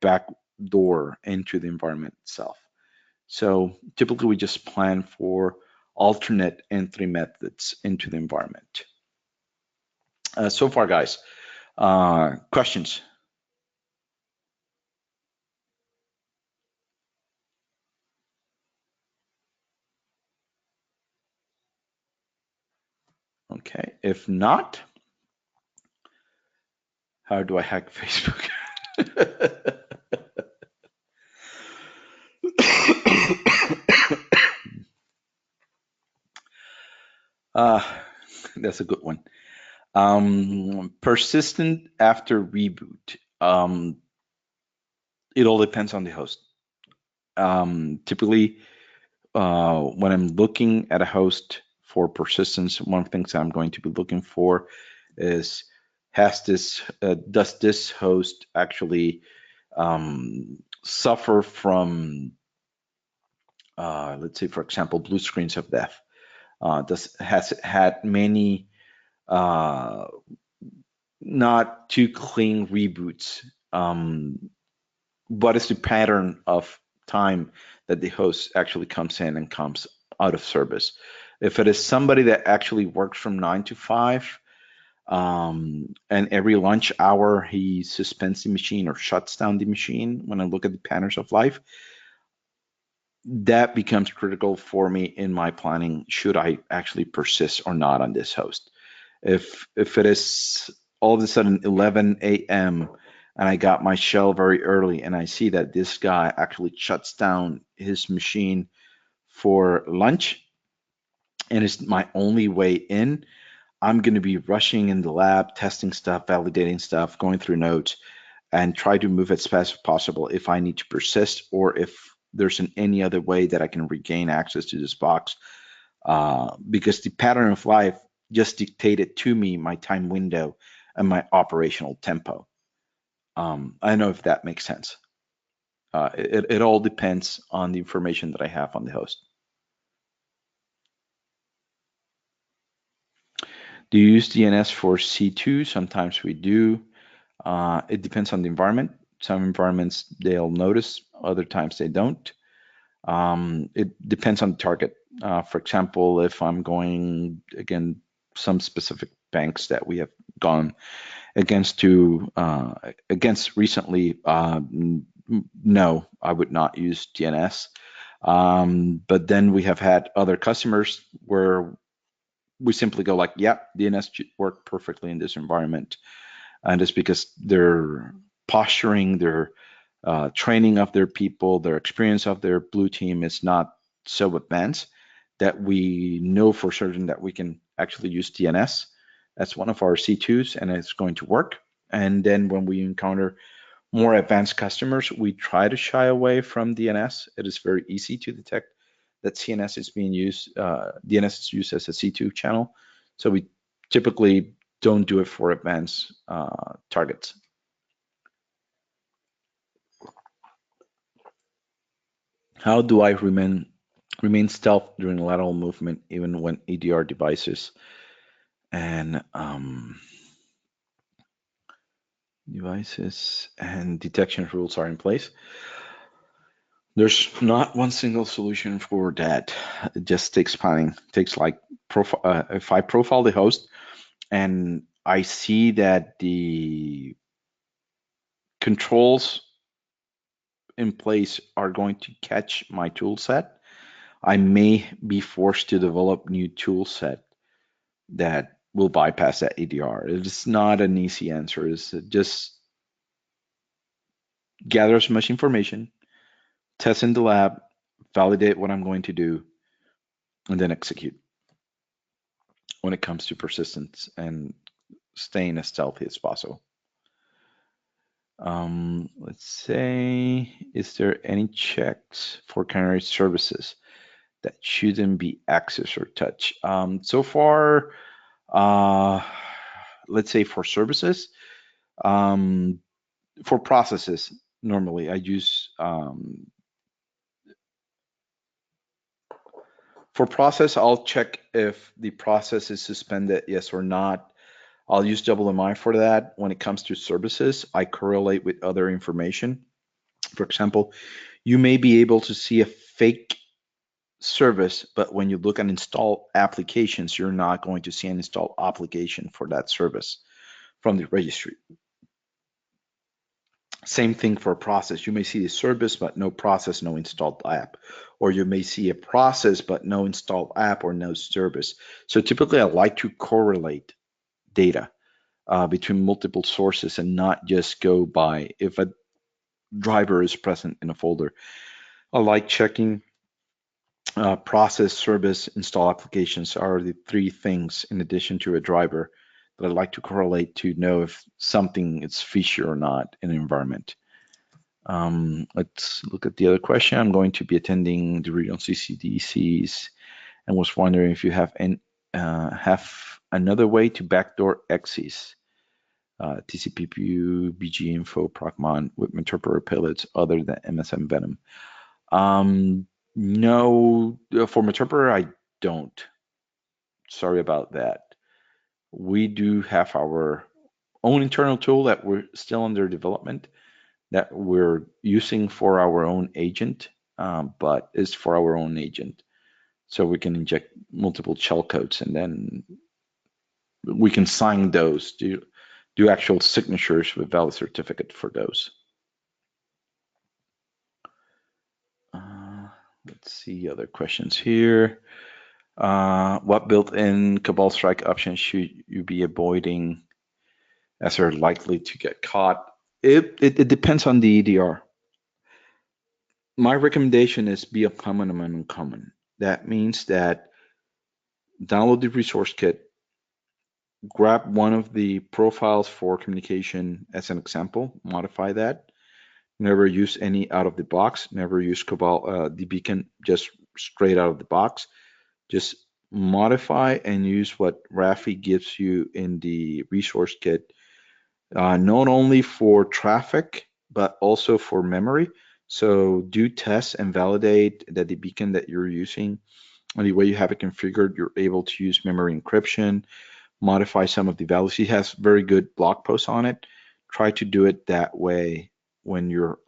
back door into the environment itself. So typically we just plan for alternate entry methods into the environment. So far, guys, questions? Okay, if not, how do I hack Facebook? That's a good one. Persistent after reboot. It all depends on the host. Typically, when I'm looking at a host for persistence, one of the things I'm going to be looking for is does this host actually suffer from, let's say, for example, blue screens of death? Has it had many not too clean reboots? What is the pattern of time that the host actually comes in and comes out of service? If it is somebody that actually works from 9 to 5, and every lunch hour he suspends the machine or shuts down the machine, when I look at the patterns of life, that becomes critical for me in my planning. Should I actually persist or not on this host? If it is all of a sudden 11 a.m. and I got my shell very early and I see that this guy actually shuts down his machine for lunch and it's my only way in, I'm going to be rushing in the lab, testing stuff, validating stuff, going through notes, and try to move as fast as possible if I need to persist or if there's any other way that I can regain access to this box. Because the pattern of life just dictated to me my time window and my operational tempo. I don't know if that makes sense. It all depends on the information that I have on the host. Do you use DNS for C2? Sometimes we do. It depends on the environment. Some environments they'll notice, other times they don't. It depends on the target. For example, if I'm going, again, some specific banks that we have gone against recently, no, I would not use DNS. But then we have had other customers where we simply go like, yeah, DNS should work perfectly in this environment. And it's because their posturing, their training of their people, their experience of their blue team is not so advanced that we know for certain that we can actually use DNS. as one of our C2s, and it's going to work. And then when we encounter more advanced customers, we try to shy away from DNS. It is very easy to detect that CNS is being used, DNS is used as a C2 channel. So we typically don't do it for advanced targets. How do I remain stealth during lateral movement, even when EDR devices and detection rules are in place? There's not one single solution for that. It just takes planning. It takes like if I profile the host and I see that the controls in place are going to catch my tool set, I may be forced to develop new tool set that will bypass that EDR. It's not an easy answer. It's just gather as much information, test in the lab, validate what I'm going to do, and then execute when it comes to persistence and staying as stealthy as possible. Let's say, is there any checks for canary services that shouldn't be accessed or touched? So far, let's say for services, for processes, normally I use, for process, I'll check if the process is suspended, yes or not. I'll use WMI for that. When it comes to services, I correlate with other information. For example, you may be able to see a fake service, but when you look at install applications, you're not going to see an install application for that service from the registry. Same thing for a process. You may see the service, but no process, no installed app. Or you may see a process, but no installed app or no service. So typically I like to correlate data between multiple sources and not just go by if a driver is present in a folder. I like checking process, service, install applications are the three things in addition to a driver that I like to correlate to know if something is fishy or not in an environment. Let's look at the other question. I'm going to be attending the regional CCDCs and was wondering if you have another way to backdoor XCs, TCP/PU, BG Info, Procmon with interpreter payloads other than MSM Venom. No, for interpreter, I don't. Sorry about that. We do have our own internal tool that we're still under development that we're using for our own agent, but is for our own agent. So we can inject multiple shell codes and then we can sign those, do actual signatures with valid certificate for those. Let's see other questions here. What built-in Cobalt Strike options should you be avoiding as they're likely to get caught? It depends on the EDR. My recommendation is be uncommon and uncommon. That means that download the resource kit, grab one of the profiles for communication as an example, modify that. Never use any out of the box. Never use Cobalt, the beacon just straight out of the box. Just modify and use what Rafi gives you in the resource kit, not only for traffic, but also for memory. So do tests and validate that the beacon that you're using, and the way you have it configured, you're able to use memory encryption, modify some of the values. He has very good blog posts on it. Try to do it that way when you're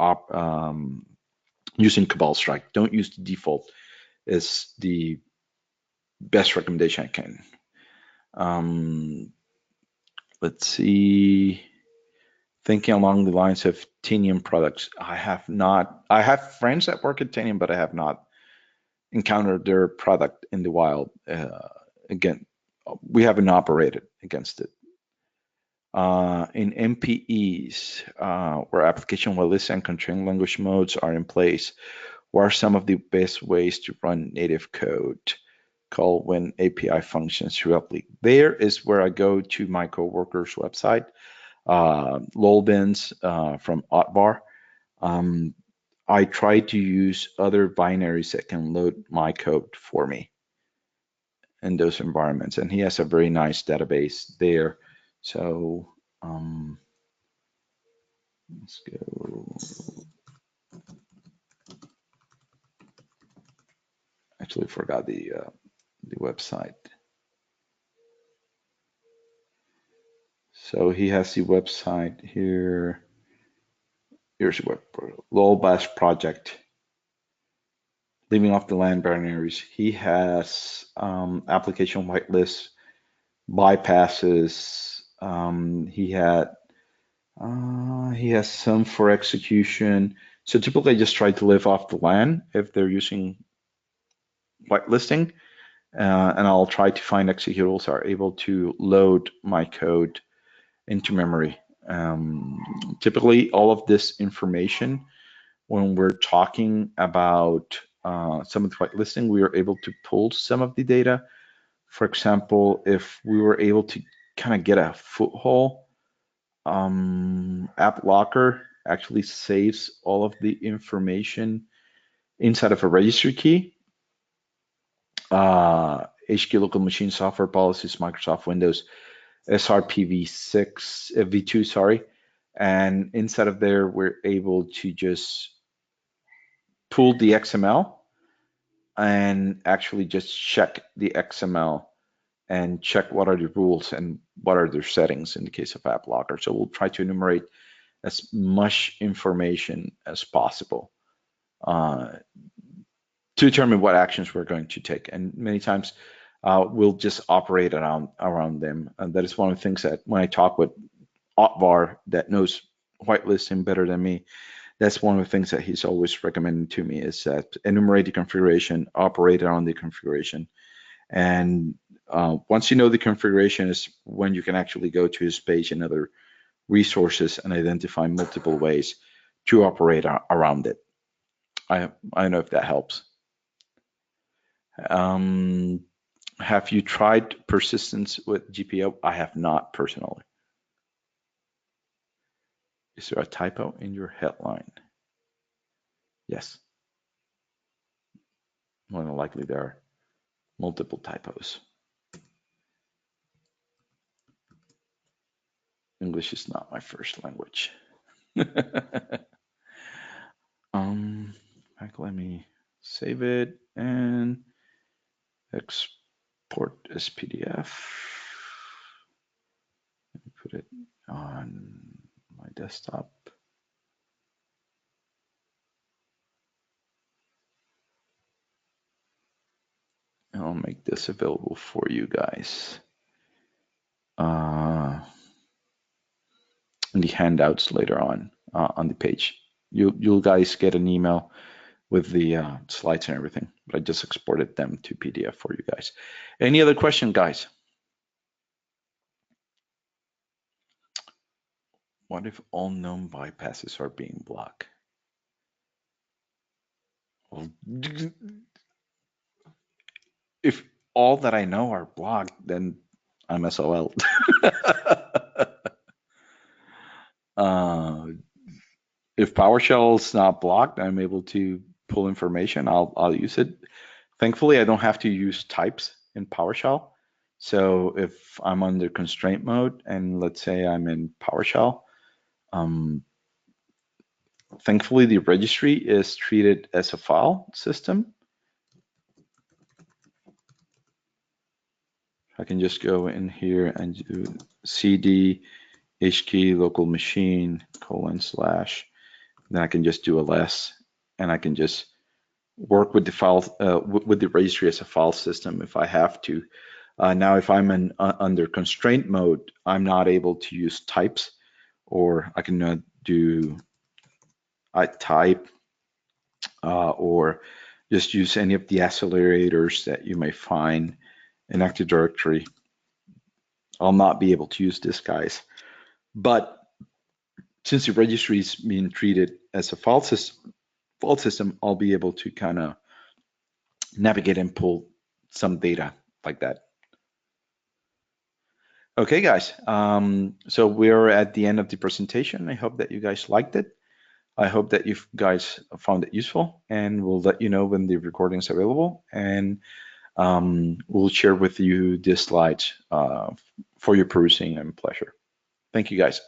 using Cobalt Strike. Don't use the default. It's the best recommendation I can. Let's see. Thinking along the lines of Tanium products, I have not. I have friends that work at Tanium, but I have not encountered their product in the wild. Again, we haven't operated against it. In MPEs, where application whitelist and constrained language modes are in place, what are some of the best ways to run native code? call when API functions correctly. There is where I go to my coworker's website, lolbins from Otbar. I try to use other binaries that can load my code for me in those environments, and he has a very nice database there. So let's go. Actually, forgot the website. So he has the website here. Here's the web lolbash project. Leaving off the land binaries. He has application whitelist bypasses. He has some for execution. So typically, I just try to live off the LAN if they're using whitelisting, and I'll try to find executables that are able to load my code into memory. Typically, all of this information, when we're talking about some of the whitelisting, we are able to pull some of the data. For example, if we were able to kind of get a foothold, App Locker actually saves all of the information inside of a registry key. HK local machine software policies, Microsoft Windows, SRPv6 v2, sorry. And inside of there, we're able to just pull the XML and actually just check the XML and check what are the rules and what are their settings in the case of App Locker. So we'll try to enumerate as much information as possible to determine what actions we're going to take. And many times we'll just operate around them. And that is one of the things that when I talk with Otvar that knows whitelisting better than me, that's one of the things that he's always recommending to me is that enumerate the configuration, operate around the configuration. And once you know the configuration is when you can actually go to his page and other resources and identify multiple ways to operate around it. I don't know if that helps. Have you tried persistence with GPO? I have not personally. Is there a typo in your headline? Yes. More than likely there are multiple typos. English is not my first language. Let me save it and export as PDF. Let me put it on my desktop. And I'll make this available for you guys in the handouts later on the page. You'll guys get an email with the slides and everything, but I just exported them to PDF for you guys. Any other question, guys? What if all known bypasses are being blocked? Well, if all that I know are blocked, then I'm SOL. If PowerShell is not blocked, I'm able to pull information. I'll use it. Thankfully, I don't have to use types in PowerShell. So if I'm under constraint mode and let's say I'm in PowerShell, thankfully the registry is treated as a file system. I can just go in here and do cd hkey local machine : / then I can just do ls and I can just work with the file with the registry as a file system if I have to. Now, if I'm under constraint mode, I'm not able to use types, or I can do type or just use any of the accelerators that you may find in Active Directory. I'll not be able to use this, guys. But since the registry is being treated as a file system, I'll be able to kind of navigate and pull some data like that. Okay, guys. So we're at the end of the presentation. I hope that you guys liked it. I hope that you guys found it useful, and we'll let you know when the recording is available, and we'll share with you the slides for your perusing and pleasure. Thank you, guys.